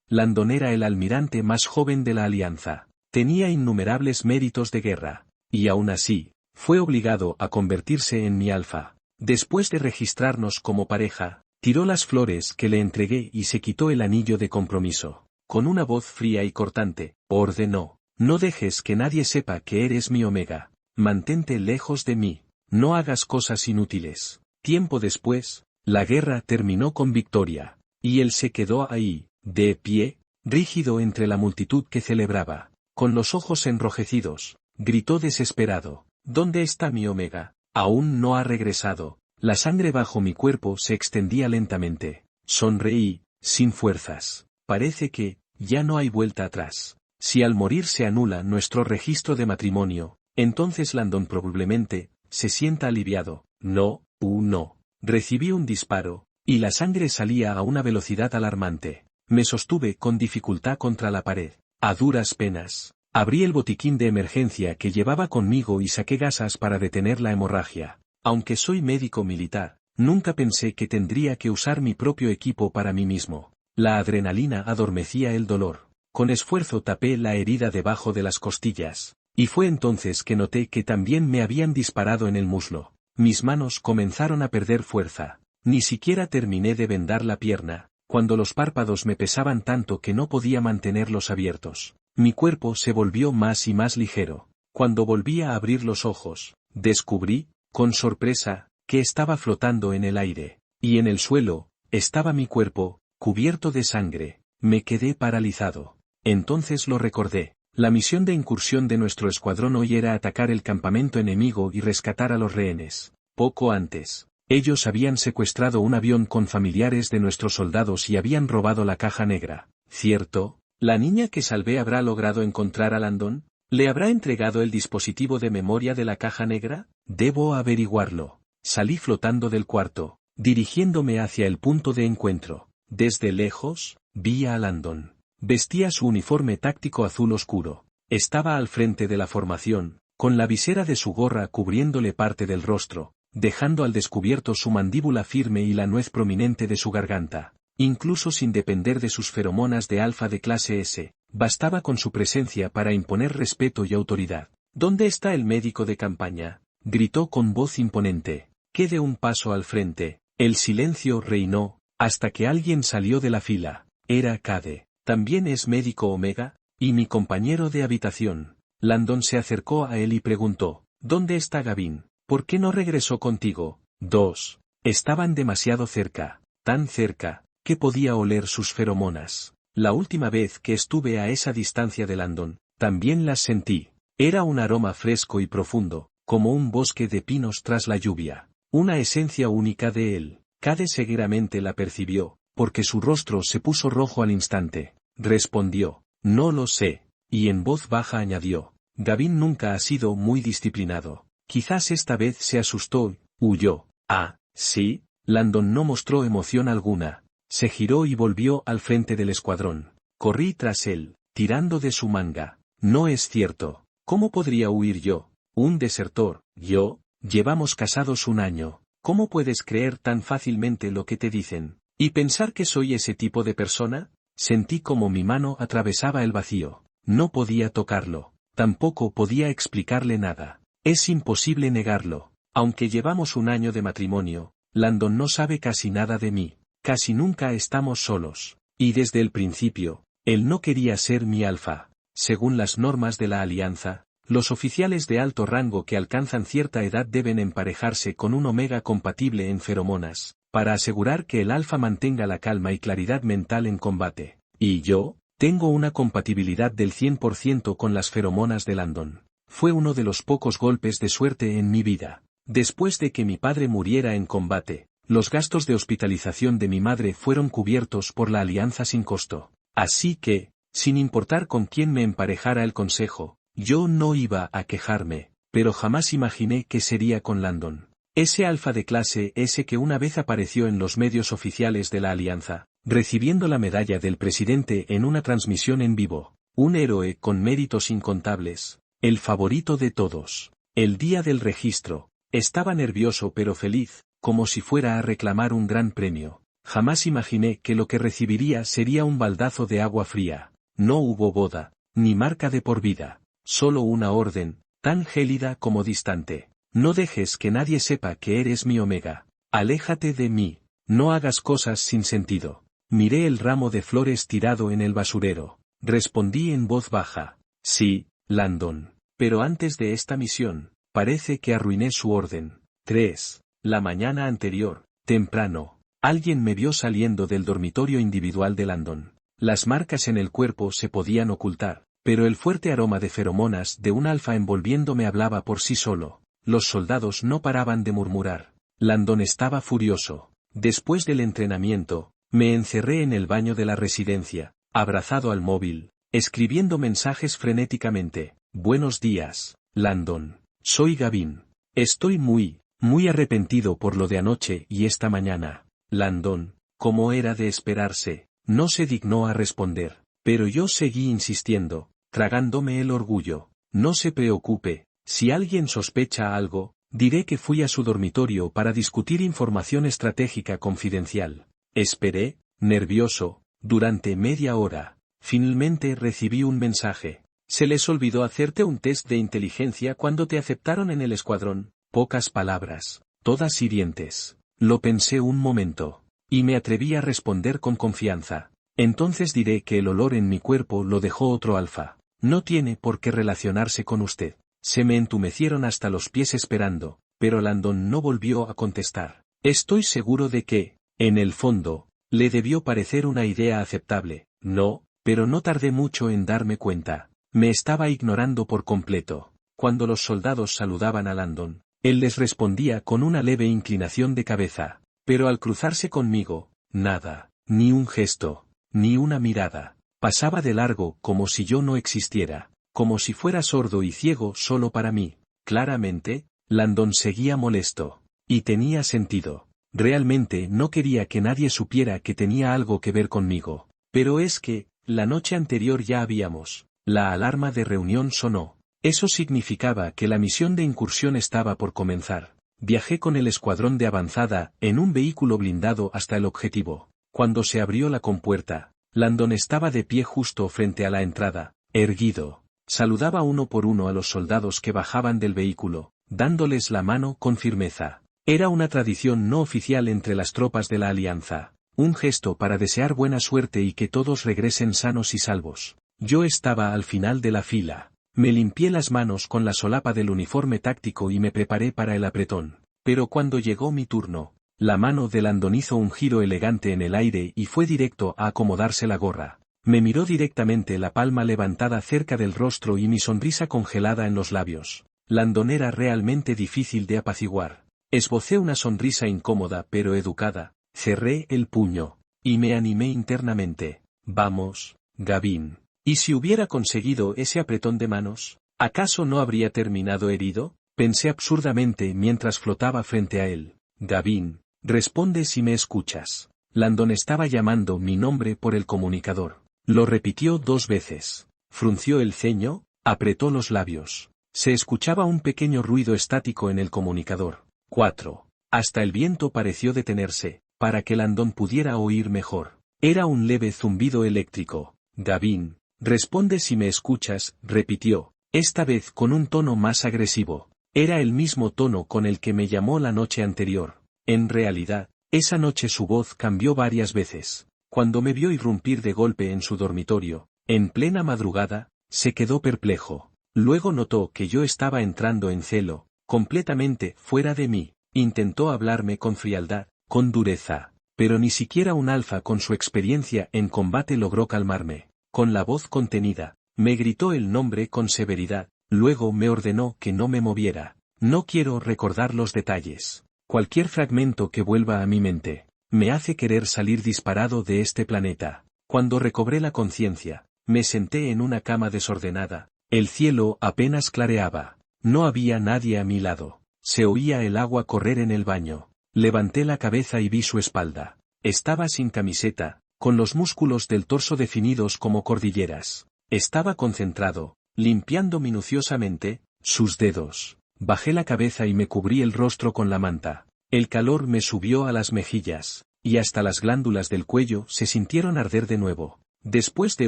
Landon era el almirante más joven de la Alianza. Tenía innumerables méritos de guerra. Y aún así, fue obligado a convertirse en mi alfa. Después de registrarnos como pareja, tiró las flores que le entregué y se quitó el anillo de compromiso. Con una voz fría y cortante, ordenó: no dejes que nadie sepa que eres mi Omega. Mantente lejos de mí. No hagas cosas inútiles. Tiempo después, la guerra terminó con victoria. Y él se quedó ahí, de pie, rígido entre la multitud que celebraba. Con los ojos enrojecidos, gritó desesperado: ¿dónde está mi Omega? Aún no ha regresado. La sangre bajo mi cuerpo se extendía lentamente. Sonreí, sin fuerzas. Parece que, ya no hay vuelta atrás. Si al morir se anula nuestro registro de matrimonio, entonces Landon probablemente se sienta aliviado. No, no. Recibí un disparo, y la sangre salía a una velocidad alarmante. Me sostuve con dificultad contra la pared. A duras penas, abrí el botiquín de emergencia que llevaba conmigo y saqué gasas para detener la hemorragia. Aunque soy médico militar, nunca pensé que tendría que usar mi propio equipo para mí mismo. La adrenalina adormecía el dolor. Con esfuerzo tapé la herida debajo de las costillas, y fue entonces que noté que también me habían disparado en el muslo. Mis manos comenzaron a perder fuerza. Ni siquiera terminé de vendar la pierna, cuando los párpados me pesaban tanto que no podía mantenerlos abiertos. Mi cuerpo se volvió más y más ligero. Cuando volví a abrir los ojos, descubrí, con sorpresa, que estaba flotando en el aire, y en el suelo, estaba mi cuerpo, cubierto de sangre. Me quedé paralizado. Entonces lo recordé. La misión de incursión de nuestro escuadrón hoy era atacar el campamento enemigo y rescatar a los rehenes. Poco antes, ellos habían secuestrado un avión con familiares de nuestros soldados y habían robado la caja negra. ¿Cierto? ¿La niña que salvé habrá logrado encontrar a Landon? ¿Le habrá entregado el dispositivo de memoria de la caja negra? Debo averiguarlo. Salí flotando del cuarto, dirigiéndome hacia el punto de encuentro. Desde lejos, vi a Landon. Vestía su uniforme táctico azul oscuro. Estaba al frente de la formación, con la visera de su gorra cubriéndole parte del rostro, dejando al descubierto su mandíbula firme y la nuez prominente de su garganta. Incluso sin depender de sus feromonas de alfa de clase S, bastaba con su presencia para imponer respeto y autoridad. ¿Dónde está el médico de campaña?, gritó con voz imponente. Quede un paso al frente. El silencio reinó, hasta que alguien salió de la fila. Era Cade. ¿También es médico Omega? Y mi compañero de habitación. Landon se acercó a él y preguntó: ¿dónde está Gavin? ¿Por qué no regresó contigo? 2. Estaban demasiado cerca, tan cerca, que podía oler sus feromonas. La última vez que estuve a esa distancia de Landon, también las sentí. Era un aroma fresco y profundo, como un bosque de pinos tras la lluvia. Una esencia única de él. Cade seguidamente la percibió, porque su rostro se puso rojo al instante. Respondió: no lo sé. Y en voz baja añadió: Gavin nunca ha sido muy disciplinado. Quizás esta vez se asustó y huyó. Ah, ¿sí? Landon no mostró emoción alguna. Se giró y volvió al frente del escuadrón. Corrí tras él, tirando de su manga. No es cierto. ¿Cómo podría huir yo? Un desertor. ¿Yo? Llevamos casados 1 año. ¿Cómo puedes creer tan fácilmente lo que te dicen? ¿Y pensar que soy ese tipo de persona? Sentí como mi mano atravesaba el vacío. No podía tocarlo. Tampoco podía explicarle nada. Es imposible negarlo. Aunque llevamos 1 año de matrimonio, Landon no sabe casi nada de mí. Casi nunca estamos solos. Y desde el principio, él no quería ser mi alfa. Según las normas de la Alianza, los oficiales de alto rango que alcanzan cierta edad deben emparejarse con un omega compatible en feromonas, para asegurar que el alfa mantenga la calma y claridad mental en combate. Y yo, tengo una compatibilidad del 100% con las feromonas de Landon. Fue uno de los pocos golpes de suerte en mi vida. Después de que mi padre muriera en combate, los gastos de hospitalización de mi madre fueron cubiertos por la Alianza sin costo. Así que, sin importar con quién me emparejara el consejo, yo no iba a quejarme, pero jamás imaginé que sería con Landon. Ese alfa de clase S que una vez apareció en los medios oficiales de la Alianza, recibiendo la medalla del presidente en una transmisión en vivo. Un héroe con méritos incontables. El favorito de todos. El día del registro, estaba nervioso pero feliz, como si fuera a reclamar un gran premio. Jamás imaginé que lo que recibiría sería un baldazo de agua fría. No hubo boda, ni marca de por vida, solo una orden, tan gélida como distante. No dejes que nadie sepa que eres mi Omega. Aléjate de mí, no hagas cosas sin sentido. Miré el ramo de flores tirado en el basurero. Respondí en voz baja. Sí, Landon. Pero antes de esta misión, parece que arruiné su orden. 3. La mañana anterior, temprano, alguien me vio saliendo del dormitorio individual de Landon. Las marcas en el cuerpo se podían ocultar, pero el fuerte aroma de feromonas de un alfa envolviéndome hablaba por sí solo. Los soldados no paraban de murmurar. Landon estaba furioso. Después del entrenamiento, me encerré en el baño de la residencia, abrazado al móvil, escribiendo mensajes frenéticamente. Buenos días, Landon. Soy Gavin. Estoy muy arrepentido por lo de anoche y esta mañana. Landon, como era de esperarse, no se dignó a responder, pero yo seguí insistiendo, tragándome el orgullo. No se preocupe, si alguien sospecha algo, diré que fui a su dormitorio para discutir información estratégica confidencial. Esperé, nervioso, durante media hora. Finalmente recibí un mensaje. Se les olvidó hacerte un test de inteligencia cuando te aceptaron en el escuadrón. Pocas palabras, todas hirientes. Lo pensé un momento, y me atreví a responder con confianza. Entonces diré que el olor en mi cuerpo lo dejó otro alfa. No tiene por qué relacionarse con usted. Se me entumecieron hasta los pies esperando, pero Landon no volvió a contestar. Estoy seguro de que, en el fondo, le debió parecer una idea aceptable. No, pero no tardé mucho en darme cuenta. Me estaba ignorando por completo. Cuando los soldados saludaban a Landon, él les respondía con una leve inclinación de cabeza, pero al cruzarse conmigo, nada, ni un gesto, ni una mirada. Pasaba de largo como si yo no existiera, como si fuera sordo y ciego solo para mí. Claramente, Landon seguía molesto. Y tenía sentido. Realmente no quería que nadie supiera que tenía algo que ver conmigo. Pero es que, la noche anterior ya habíamos. La alarma de reunión sonó. Eso significaba que la misión de incursión estaba por comenzar. Viajé con el escuadrón de avanzada en un vehículo blindado hasta el objetivo. Cuando se abrió la compuerta, Landon estaba de pie justo frente a la entrada, erguido. Saludaba uno por uno a los soldados que bajaban del vehículo, dándoles la mano con firmeza. Era una tradición no oficial entre las tropas de la Alianza, un gesto para desear buena suerte y que todos regresen sanos y salvos. Yo estaba al final de la fila. Me limpié las manos con la solapa del uniforme táctico y me preparé para el apretón. Pero cuando llegó mi turno, la mano de Landon hizo un giro elegante en el aire y fue directo a acomodarse la gorra. Me miró directamente, la palma levantada cerca del rostro y mi sonrisa congelada en los labios. Landon era realmente difícil de apaciguar. Esbocé una sonrisa incómoda pero educada, cerré el puño, y me animé internamente. Vamos, Gavin. ¿Y si hubiera conseguido ese apretón de manos? ¿Acaso no habría terminado herido? Pensé absurdamente mientras flotaba frente a él. Gavin, responde si me escuchas. Landon estaba llamando mi nombre por el comunicador. Lo repitió 2 veces. Frunció el ceño, apretó los labios. Se escuchaba un pequeño ruido estático en el comunicador. 4. Hasta el viento pareció detenerse, para que Landon pudiera oír mejor. Era un leve zumbido eléctrico. Gavin, responde si me escuchas, repitió, esta vez con un tono más agresivo. Era el mismo tono con el que me llamó la noche anterior. En realidad, esa noche su voz cambió varias veces. Cuando me vio irrumpir de golpe en su dormitorio, en plena madrugada, se quedó perplejo. Luego notó que yo estaba entrando en celo, completamente fuera de mí. Intentó hablarme con frialdad, con dureza, pero ni siquiera un alfa con su experiencia en combate logró calmarme. Con la voz contenida, me gritó el nombre con severidad, luego me ordenó que no me moviera. No quiero recordar los detalles. Cualquier fragmento que vuelva a mi mente, me hace querer salir disparado de este planeta. Cuando recobré la conciencia, me senté en una cama desordenada. El cielo apenas clareaba. No había nadie a mi lado. Se oía el agua correr en el baño. Levanté la cabeza y vi su espalda. Estaba sin camiseta, con los músculos del torso definidos como cordilleras. Estaba concentrado, limpiando minuciosamente sus dedos. Bajé la cabeza y me cubrí el rostro con la manta. El calor me subió a las mejillas. y hasta las glándulas del cuello se sintieron arder de nuevo. Después de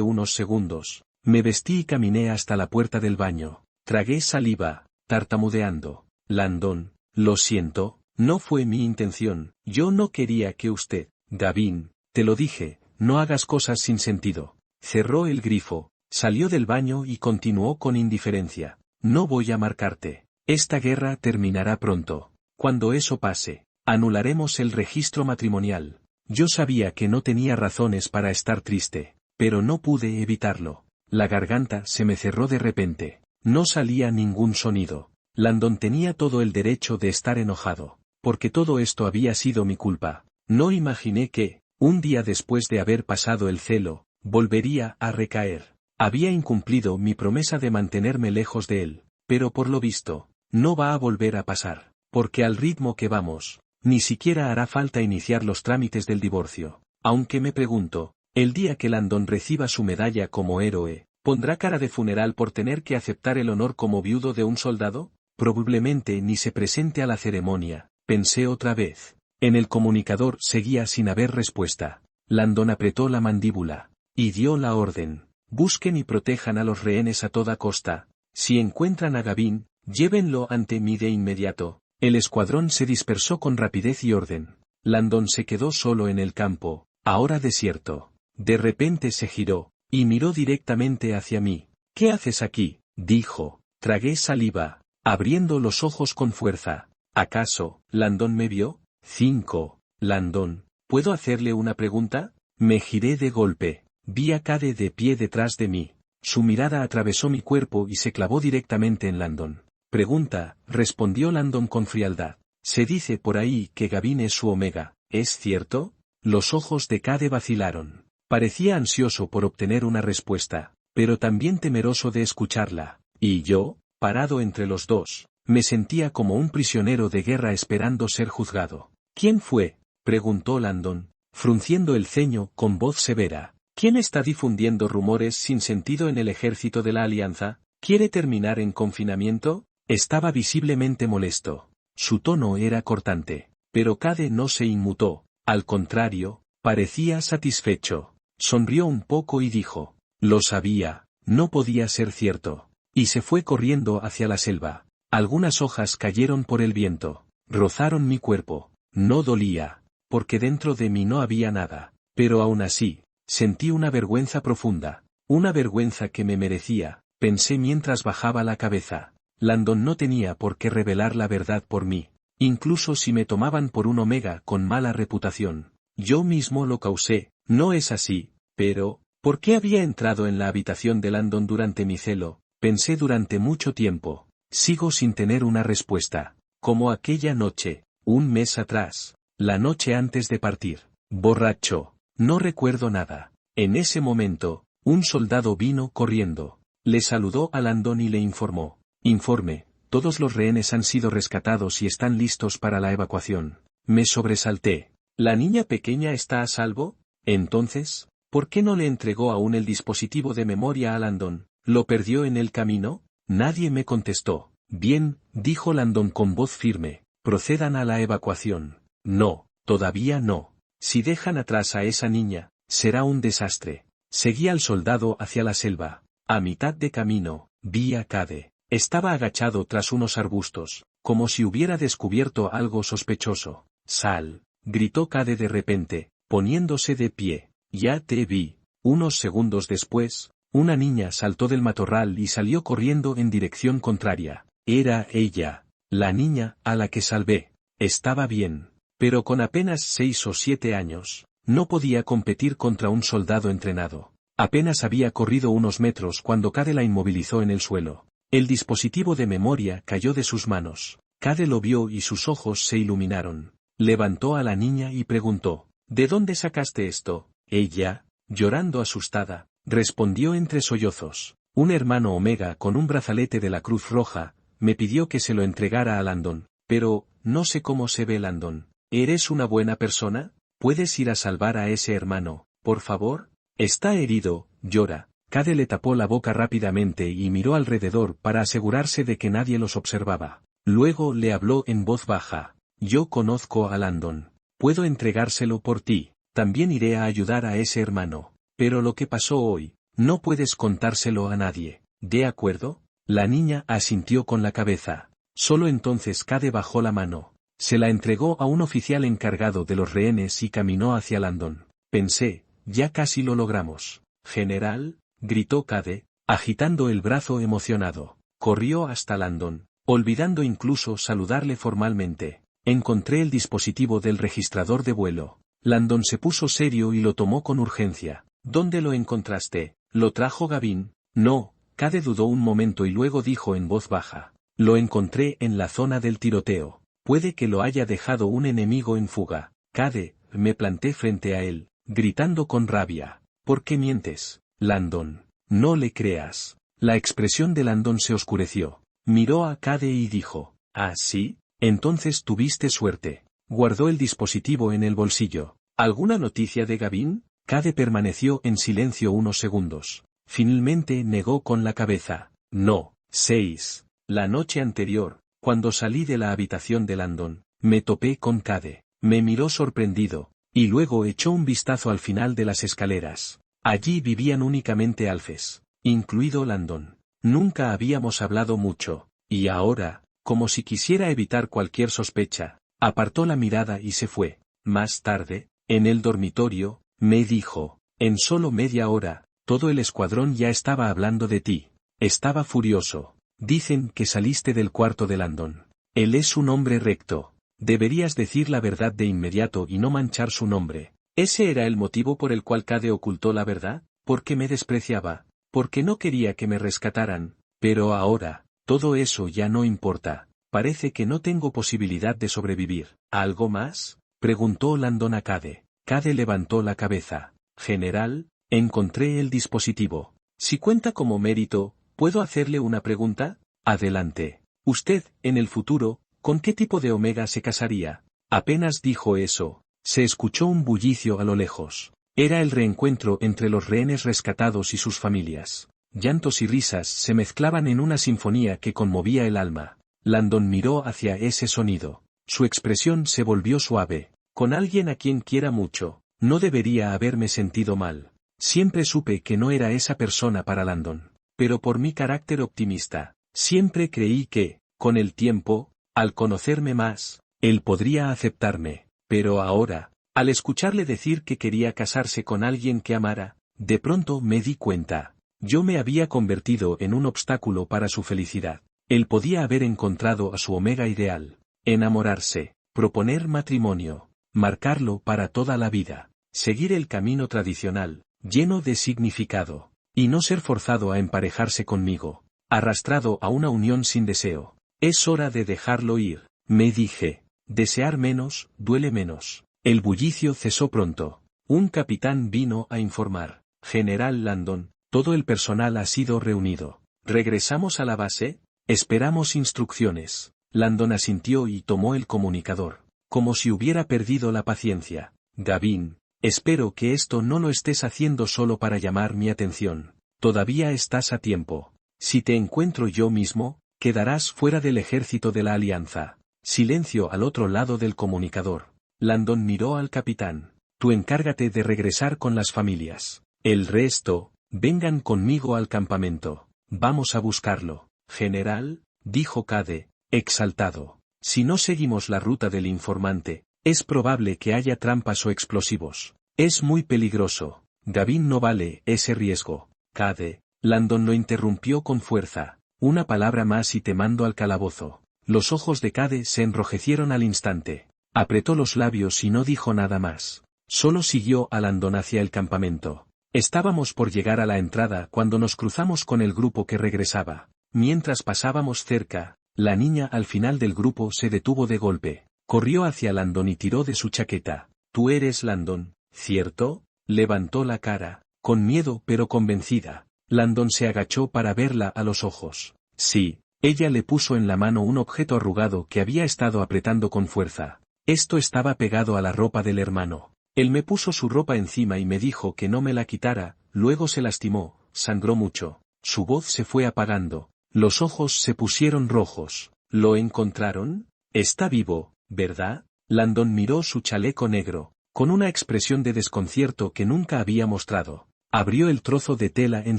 unos segundos, me vestí y caminé hasta la puerta del baño. Tragué saliva, tartamudeando. Landon, lo siento, no fue mi intención. Yo no quería que usted, Gavin, te lo dije, no hagas cosas sin sentido. Cerró el grifo, salió del baño y continuó con indiferencia. No voy a marcarte. Esta guerra terminará pronto. Cuando eso pase, anularemos el registro matrimonial. Yo sabía que no tenía razones para estar triste, pero no pude evitarlo. La garganta se me cerró de repente. No salía ningún sonido. Landon tenía todo el derecho de estar enojado, porque todo esto había sido mi culpa. No imaginé que, un día después de haber pasado el celo, volvería a recaer. Había incumplido mi promesa de mantenerme lejos de él, pero por lo visto, no va a volver a pasar, porque al ritmo que vamos, ni siquiera hará falta iniciar los trámites del divorcio. Aunque me pregunto, el día que Landon reciba su medalla como héroe, ¿pondrá cara de funeral por tener que aceptar el honor como viudo de un soldado? Probablemente ni se presente a la ceremonia, pensé otra vez. En el comunicador seguía sin haber respuesta. Landon apretó la mandíbula, y dio la orden. Busquen y protejan a los rehenes a toda costa. Si encuentran a Gavin, llévenlo ante mí de inmediato. El escuadrón se dispersó con rapidez y orden. Landon se quedó solo en el campo, ahora desierto. De repente se giró, y miró directamente hacia mí. ¿Qué haces aquí?, dijo. Tragué saliva, abriendo los ojos con fuerza. ¿Acaso, Landon me vio? 5. Landon, ¿puedo hacerle una pregunta? Me giré de golpe. Vi a Cade de pie detrás de mí. Su mirada atravesó mi cuerpo y se clavó directamente en Landon. Pregunta, respondió Landon con frialdad. Se dice por ahí que Gavin es su omega, ¿es cierto? Los ojos de Cade vacilaron. Parecía ansioso por obtener una respuesta, pero también temeroso de escucharla. Y yo, parado entre los dos, me sentía como un prisionero de guerra esperando ser juzgado. ¿Quién fue?, preguntó Landon, frunciendo el ceño con voz severa. ¿Quién está difundiendo rumores sin sentido en el ejército de la Alianza? ¿Quiere terminar en confinamiento? Estaba visiblemente molesto. Su tono era cortante, pero Cade no se inmutó, al contrario, parecía satisfecho. Sonrió un poco y dijo, lo sabía, no podía ser cierto. Y se fue corriendo hacia la selva. Algunas hojas cayeron por el viento, rozaron mi cuerpo. No dolía, porque dentro de mí no había nada, pero aún así, sentí una vergüenza profunda, una vergüenza que me merecía, pensé mientras bajaba la cabeza. Landon no tenía por qué revelar la verdad por mí, incluso si me tomaban por un omega con mala reputación. Yo mismo lo causé, no es así, pero, ¿por qué había entrado en la habitación de Landon durante mi celo? Pensé durante mucho tiempo. Sigo sin tener una respuesta. Como aquella noche, un mes atrás, la noche antes de partir. Borracho. No recuerdo nada. En ese momento, un soldado vino corriendo. Le saludó a Landon y le informó. Informe, todos los rehenes han sido rescatados y están listos para la evacuación. Me sobresalté. ¿La niña pequeña está a salvo? Entonces, ¿por qué no le entregó aún el dispositivo de memoria a Landon? ¿Lo perdió en el camino? Nadie me contestó. Bien, dijo Landon con voz firme, procedan a la evacuación. No, todavía no. Si dejan atrás a esa niña, será un desastre. Seguí al soldado hacia la selva. A mitad de camino, vi a Cade. Estaba agachado tras unos arbustos, como si hubiera descubierto algo sospechoso. Sal, gritó Cade de repente, poniéndose de pie. Ya te vi. Unos segundos después, una niña saltó del matorral y salió corriendo en dirección contraria. Era ella, la niña a la que salvé. Estaba bien, pero con apenas 6 o 7 años, no podía competir contra un soldado entrenado. Apenas había corrido unos metros cuando Cade la inmovilizó en el suelo. El dispositivo de memoria cayó de sus manos. Cade lo vio y sus ojos se iluminaron. Levantó a la niña y preguntó, ¿de dónde sacaste esto? Ella, llorando asustada, respondió entre sollozos. Un hermano Omega con un brazalete de la Cruz Roja, me pidió que se lo entregara a Landon, pero, no sé cómo se ve Landon. ¿Eres una buena persona? ¿Puedes ir a salvar a ese hermano, por favor? Está herido, llora. Cade le tapó la boca rápidamente y miró alrededor para asegurarse de que nadie los observaba. Luego le habló en voz baja. Yo conozco a Landon. puedo entregárselo por ti, también iré a ayudar a ese hermano. Pero lo que pasó hoy, no puedes contárselo a nadie, ¿de acuerdo? La niña asintió con la cabeza. Solo entonces Cade bajó la mano. Se la entregó a un oficial encargado de los rehenes y caminó hacia Landon. Pensé, ya casi lo logramos. General, gritó Cade, agitando el brazo emocionado. Corrió hasta Landon, olvidando incluso saludarle formalmente. Encontré el dispositivo del registrador de vuelo. Landon se puso serio y lo tomó con urgencia. ¿Dónde lo encontraste? ¿Lo trajo Gavin? No, Cade dudó un momento y luego dijo en voz baja. Lo encontré en la zona del tiroteo. Puede que lo haya dejado un enemigo en fuga. Cade, me planté frente a él, gritando con rabia. ¿Por qué mientes, Landon? No le creas. La expresión de Landon se oscureció. Miró a Cade y dijo, ¿ah, sí? Entonces tuviste suerte. Guardó el dispositivo en el bolsillo. ¿Alguna noticia de Gavin? Cade permaneció en silencio unos segundos. Finalmente negó con la cabeza. No. 6. La noche anterior, cuando salí de la habitación de Landon, me topé con Cade. Me miró sorprendido, y luego echó un vistazo al final de las escaleras. Allí vivían únicamente alfes, incluido Landon. Nunca habíamos hablado mucho, y ahora, como si quisiera evitar cualquier sospecha, apartó la mirada y se fue. Más tarde, en el dormitorio, me dijo, en solo media hora, todo el escuadrón ya estaba hablando de ti. Estaba furioso. Dicen que saliste del cuarto de Landon. Él es un hombre recto. Deberías decir la verdad de inmediato y no manchar su nombre. ¿Ese era el motivo por el cual Cade ocultó la verdad? Porque me despreciaba. Porque no quería que me rescataran. Pero ahora, todo eso ya no importa. Parece que no tengo posibilidad de sobrevivir. ¿Algo más? Preguntó Landon a Cade. Cade levantó la cabeza. General, encontré el dispositivo. Si cuenta como mérito, ¿puedo hacerle una pregunta? Adelante. Usted, en el futuro, ¿con qué tipo de Omega se casaría? Apenas dijo eso, se escuchó un bullicio a lo lejos. Era el reencuentro entre los rehenes rescatados y sus familias. Llantos y risas se mezclaban en una sinfonía que conmovía el alma. Landon miró hacia ese sonido. Su expresión se volvió suave. Con alguien a quien quiera mucho, no debería haberme sentido mal. Siempre supe que no era esa persona para Landon. Pero por mi carácter optimista, siempre creí que, con el tiempo, al conocerme más, él podría aceptarme. Pero ahora, al escucharle decir que quería casarse con alguien que amara, de pronto me di cuenta. Yo me había convertido en un obstáculo para su felicidad. Él podía haber encontrado a su Omega ideal. Enamorarse, proponer matrimonio, marcarlo para toda la vida, seguir el camino tradicional, lleno de significado, y no ser forzado a emparejarse conmigo, arrastrado a una unión sin deseo. Es hora de dejarlo ir, me dije. Desear menos, duele menos. El bullicio cesó pronto. Un capitán vino a informar. General Landon, todo el personal ha sido reunido. ¿Regresamos a la base? Esperamos instrucciones. Landon asintió y tomó el comunicador, como si hubiera perdido la paciencia. Gavin, espero que esto no lo estés haciendo solo para llamar mi atención. Todavía estás a tiempo. Si te encuentro yo mismo, quedarás fuera del ejército de la Alianza. Silencio al otro lado del comunicador. Landon miró al capitán. Tú encárgate de regresar con las familias. El resto, vengan conmigo al campamento. Vamos a buscarlo. General, dijo Cade, exaltado. Si no seguimos la ruta del informante, es probable que haya trampas o explosivos. Es muy peligroso. Gavin no vale ese riesgo. Cade, Landon lo interrumpió con fuerza. Una palabra más y te mando al calabozo. Los ojos de Cade se enrojecieron al instante. Apretó los labios y no dijo nada más. Solo siguió a Landon hacia el campamento. Estábamos por llegar a la entrada cuando nos cruzamos con el grupo que regresaba. Mientras pasábamos cerca, la niña al final del grupo se detuvo de golpe. Corrió hacia Landon y tiró de su chaqueta. Tú eres Landon, ¿cierto? Levantó la cara, con miedo pero convencida. Landon se agachó para verla a los ojos. Sí. Ella le puso en la mano un objeto arrugado que había estado apretando con fuerza. Esto estaba pegado a la ropa del hermano. Él me puso su ropa encima y me dijo que no me la quitara, luego se lastimó, sangró mucho. Su voz se fue apagando. Los ojos se pusieron rojos. ¿Lo encontraron? Está vivo, ¿verdad? Landon miró su chaleco negro, con una expresión de desconcierto que nunca había mostrado. Abrió el trozo de tela en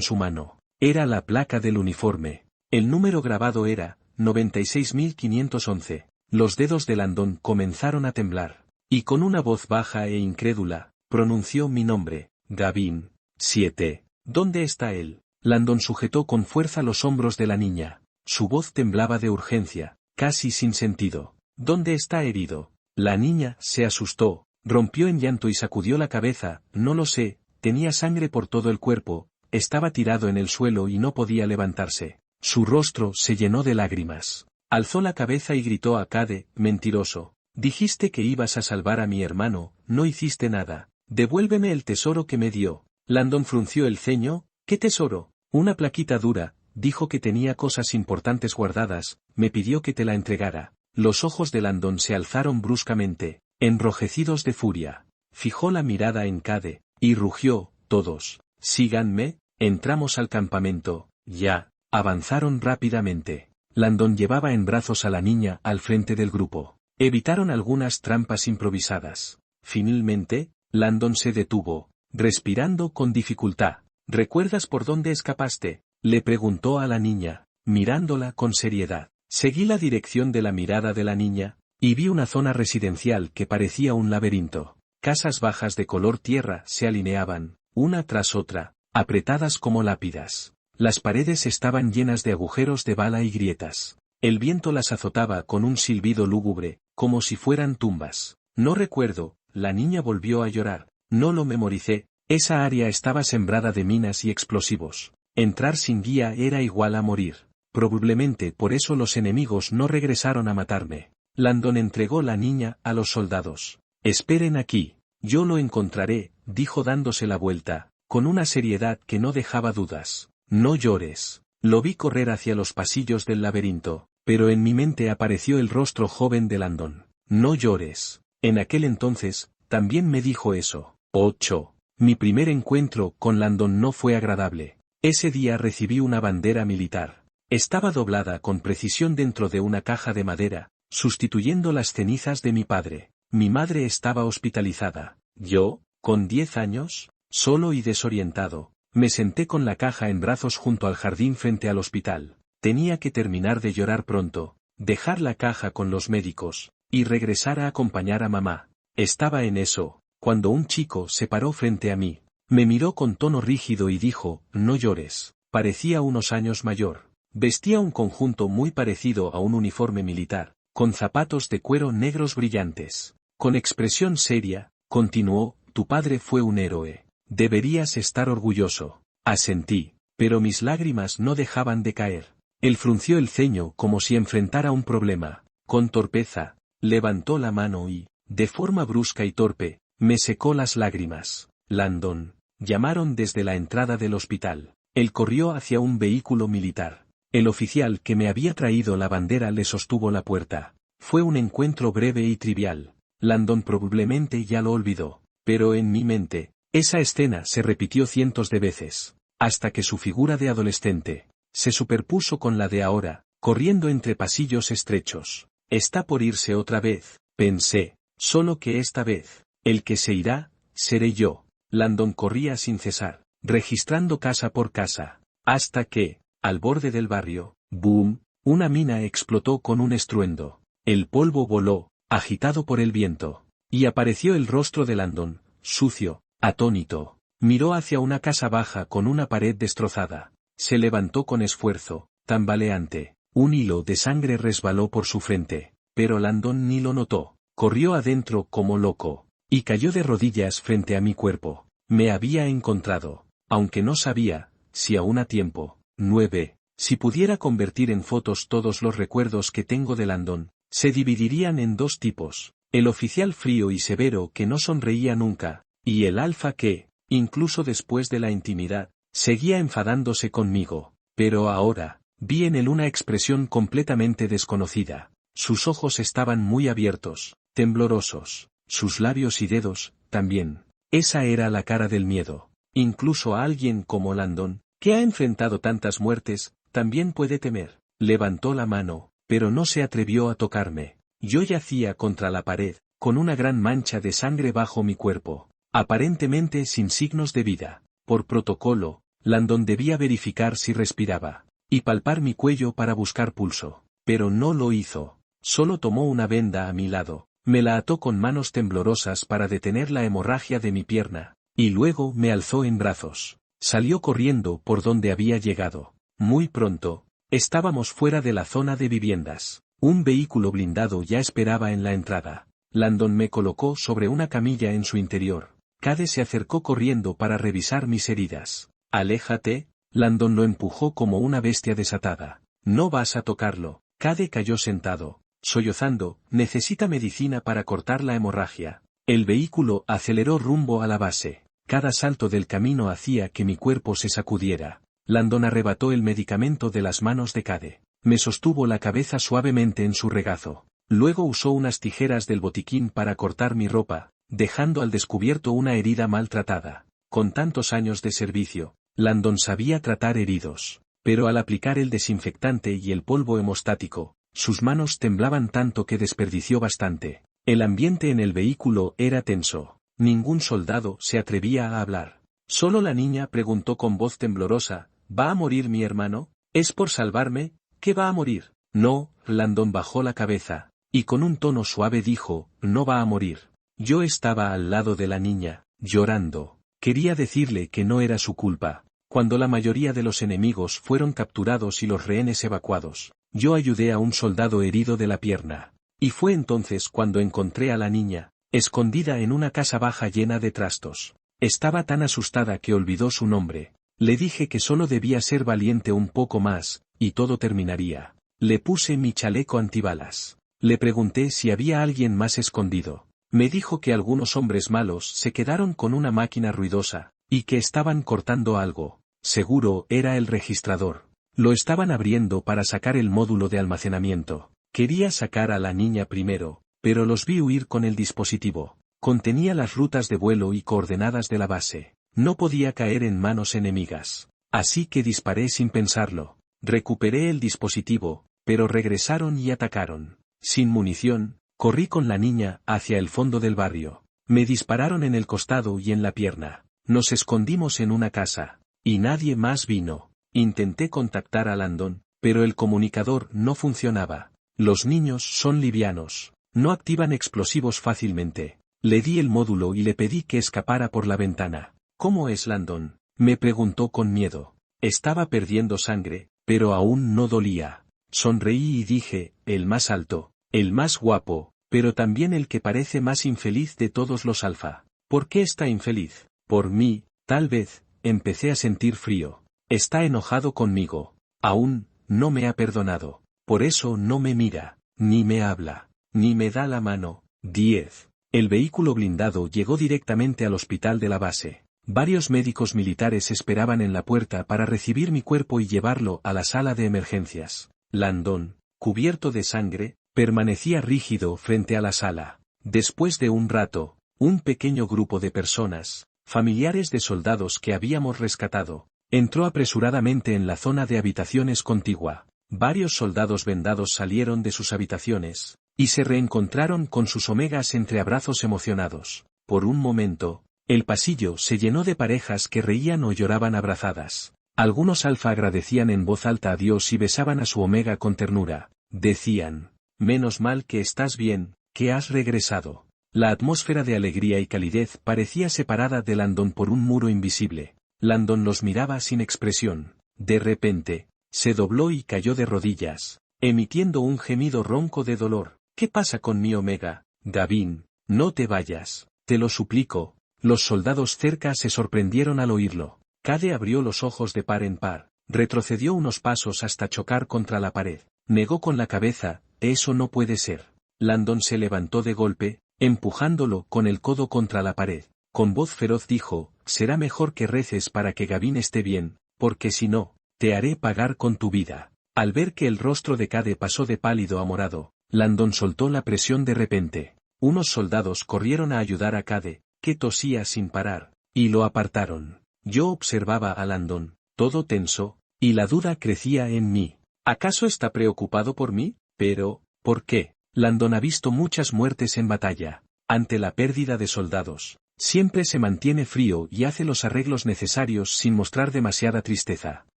su mano. Era la placa del uniforme. El número grabado era 96.511. Los dedos de Landon comenzaron a temblar. Y con una voz baja e incrédula, pronunció mi nombre, Gavin. 7. ¿Dónde está él? Landon sujetó con fuerza los hombros de la niña. Su voz temblaba de urgencia, casi sin sentido. ¿Dónde está herido? La niña se asustó, rompió en llanto y sacudió la cabeza. No lo sé, tenía sangre por todo el cuerpo, estaba tirado en el suelo y no podía levantarse. Su rostro se llenó de lágrimas. Alzó la cabeza y gritó a Cade, mentiroso. Dijiste que ibas a salvar a mi hermano, no hiciste nada. Devuélveme el tesoro que me dio. Landon frunció el ceño. ¿Qué tesoro? Una plaquita dura, dijo que tenía cosas importantes guardadas, me pidió que te la entregara. Los ojos de Landon se alzaron bruscamente, enrojecidos de furia. Fijó la mirada en Cade, y rugió, todos, síganme, entramos al campamento, ya. Avanzaron rápidamente. Landon llevaba en brazos a la niña al frente del grupo. Evitaron algunas trampas improvisadas. Finalmente, Landon se detuvo, respirando con dificultad. ¿Recuerdas por dónde escapaste? Le preguntó a la niña, mirándola con seriedad. Seguí la dirección de la mirada de la niña, y vi una zona residencial que parecía un laberinto. Casas bajas de color tierra se alineaban, una tras otra, apretadas como lápidas. Las paredes estaban llenas de agujeros de bala y grietas. El viento las azotaba con un silbido lúgubre, como si fueran tumbas. No recuerdo, la niña volvió a llorar. No lo memoricé, esa área estaba sembrada de minas y explosivos. Entrar sin guía era igual a morir. Probablemente por eso los enemigos no regresaron a matarme. Landon entregó la niña a los soldados. Esperen aquí, yo lo encontraré, dijo dándose la vuelta, con una seriedad que no dejaba dudas. No llores. Lo vi correr hacia los pasillos del laberinto, pero en mi mente apareció el rostro joven de Landon. No llores. En aquel entonces, también me dijo eso. 8. Mi primer encuentro con Landon no fue agradable. Ese día recibí una bandera militar. Estaba doblada con precisión dentro de una caja de madera, sustituyendo las cenizas de mi padre. Mi madre estaba hospitalizada. Yo, con 10 años, solo y desorientado, me senté con la caja en brazos junto al jardín frente al hospital. Tenía que terminar de llorar pronto, dejar la caja con los médicos, y regresar a acompañar a mamá. Estaba en eso, cuando un chico se paró frente a mí. Me miró con tono rígido y dijo, no llores. Parecía unos años mayor. Vestía un conjunto muy parecido a un uniforme militar, con zapatos de cuero negros brillantes. Con expresión seria, continuó, tu padre fue un héroe. Deberías estar orgulloso. Asentí, pero mis lágrimas no dejaban de caer. Él frunció el ceño como si enfrentara un problema. Con torpeza, levantó la mano y, de forma brusca y torpe, me secó las lágrimas. Landon. Llamaron desde la entrada del hospital. Él corrió hacia un vehículo militar. El oficial que me había traído la bandera le sostuvo la puerta. Fue un encuentro breve y trivial. Landon probablemente ya lo olvidó, pero en mi mente, esa escena se repitió cientos de veces, hasta que su figura de adolescente se superpuso con la de ahora, corriendo entre pasillos estrechos. Está por irse otra vez, pensé, solo que esta vez, el que se irá, seré yo. Landon corría sin cesar, registrando casa por casa, hasta que, al borde del barrio, ¡boom!, una mina explotó con un estruendo. El polvo voló, agitado por el viento, y apareció el rostro de Landon, sucio, atónito. Miró hacia una casa baja con una pared destrozada. Se levantó con esfuerzo, tambaleante. Un hilo de sangre resbaló por su frente, pero Landon ni lo notó. Corrió adentro como loco, y cayó de rodillas frente a mi cuerpo. Me había encontrado, aunque no sabía, si aún a tiempo. 9. Si pudiera convertir en fotos todos los recuerdos que tengo de Landon, se dividirían en dos tipos. El oficial frío y severo que no sonreía nunca, y el alfa que, incluso después de la intimidad, seguía enfadándose conmigo. Pero ahora, vi en él una expresión completamente desconocida. Sus ojos estaban muy abiertos, temblorosos, sus labios y dedos, también. Esa era la cara del miedo. Incluso a alguien como Landon, que ha enfrentado tantas muertes, también puede temer. Levantó la mano, pero no se atrevió a tocarme. Yo yacía contra la pared, con una gran mancha de sangre bajo mi cuerpo, aparentemente sin signos de vida. Por protocolo, Landon debía verificar si respiraba, y palpar mi cuello para buscar pulso, pero no lo hizo. Solo tomó una venda a mi lado, me la ató con manos temblorosas para detener la hemorragia de mi pierna, y luego me alzó en brazos. Salió corriendo por donde había llegado. Muy pronto, estábamos fuera de la zona de viviendas. Un vehículo blindado ya esperaba en la entrada. Landon me colocó sobre una camilla en su interior. Cade se acercó corriendo para revisar mis heridas. «Aléjate», Landon lo empujó como una bestia desatada. «No vas a tocarlo». Cade cayó sentado, sollozando. «Necesita medicina para cortar la hemorragia». El vehículo aceleró rumbo a la base. Cada salto del camino hacía que mi cuerpo se sacudiera. Landon arrebató el medicamento de las manos de Cade. Me sostuvo la cabeza suavemente en su regazo. Luego usó unas tijeras del botiquín para cortar mi ropa, dejando al descubierto una herida maltratada. Con tantos años de servicio, Landon sabía tratar heridos, pero al aplicar el desinfectante y el polvo hemostático, sus manos temblaban tanto que desperdició bastante. El ambiente en el vehículo era tenso. Ningún soldado se atrevía a hablar. Solo la niña preguntó con voz temblorosa: «¿Va a morir mi hermano? ¿Es por salvarme? ¿Qué va a morir?» «No», Landon bajó la cabeza, y con un tono suave dijo: «No va a morir». Yo estaba al lado de la niña, llorando. Quería decirle que no era su culpa. Cuando la mayoría de los enemigos fueron capturados y los rehenes evacuados, yo ayudé a un soldado herido de la pierna. Y fue entonces cuando encontré a la niña, escondida en una casa baja llena de trastos. Estaba tan asustada que olvidó su nombre. Le dije que solo debía ser valiente un poco más, y todo terminaría. Le puse mi chaleco antibalas. Le pregunté si había alguien más escondido. Me dijo que algunos hombres malos se quedaron con una máquina ruidosa, y que estaban cortando algo. Seguro era el registrador. Lo estaban abriendo para sacar el módulo de almacenamiento. Quería sacar a la niña primero, pero los vi huir con el dispositivo. Contenía las rutas de vuelo y coordenadas de la base. No podía caer en manos enemigas. Así que disparé sin pensarlo. Recuperé el dispositivo, pero regresaron y atacaron. Sin munición, corrí con la niña hacia el fondo del barrio. Me dispararon en el costado y en la pierna. Nos escondimos en una casa. Y nadie más vino. Intenté contactar a Landon, pero el comunicador no funcionaba. Los niños son livianos. No activan explosivos fácilmente. Le di el módulo y le pedí que escapara por la ventana. «¿Cómo es Landon?», me preguntó con miedo. Estaba perdiendo sangre, pero aún no dolía. Sonreí y dije: «El más alto, el más guapo, pero también el que parece más infeliz de todos los alfa». «¿Por qué está infeliz?». «Por mí, tal vez». Empecé a sentir frío. «Está enojado conmigo. Aún no me ha perdonado. Por eso no me mira, ni me habla, ni me da la mano». 10. El vehículo blindado llegó directamente al hospital de la base. Varios médicos militares esperaban en la puerta para recibir mi cuerpo y llevarlo a la sala de emergencias. Landon, cubierto de sangre, permanecía rígido frente a la sala. Después de un rato, un pequeño grupo de personas, familiares de soldados que habíamos rescatado, entró apresuradamente en la zona de habitaciones contigua. Varios soldados vendados salieron de sus habitaciones, y se reencontraron con sus omegas entre abrazos emocionados. Por un momento, el pasillo se llenó de parejas que reían o lloraban abrazadas. Algunos alfa agradecían en voz alta a Dios y besaban a su omega con ternura. Decían: «Menos mal que estás bien, que has regresado». La atmósfera de alegría y calidez parecía separada de Landon por un muro invisible. Landon los miraba sin expresión. De repente, se dobló y cayó de rodillas, emitiendo un gemido ronco de dolor. «¿Qué pasa con mi omega? Gavin, no te vayas, te lo suplico». Los soldados cerca se sorprendieron al oírlo. Cade abrió los ojos de par en par, retrocedió unos pasos hasta chocar contra la pared. Negó con la cabeza: «Eso no puede ser». Landon se levantó de golpe, empujándolo con el codo contra la pared. Con voz feroz dijo: «Será mejor que reces para que Gavin esté bien, porque si no, te haré pagar con tu vida». Al ver que el rostro de Cade pasó de pálido a morado, Landon soltó la presión de repente. Unos soldados corrieron a ayudar a Cade, que tosía sin parar, y lo apartaron. Yo observaba a Landon, todo tenso, y la duda crecía en mí. ¿Acaso está preocupado por mí? Pero, ¿por qué? Landon ha visto muchas muertes en batalla. ante la pérdida de soldados. Siempre se mantiene frío y hace los arreglos necesarios sin mostrar demasiada tristeza.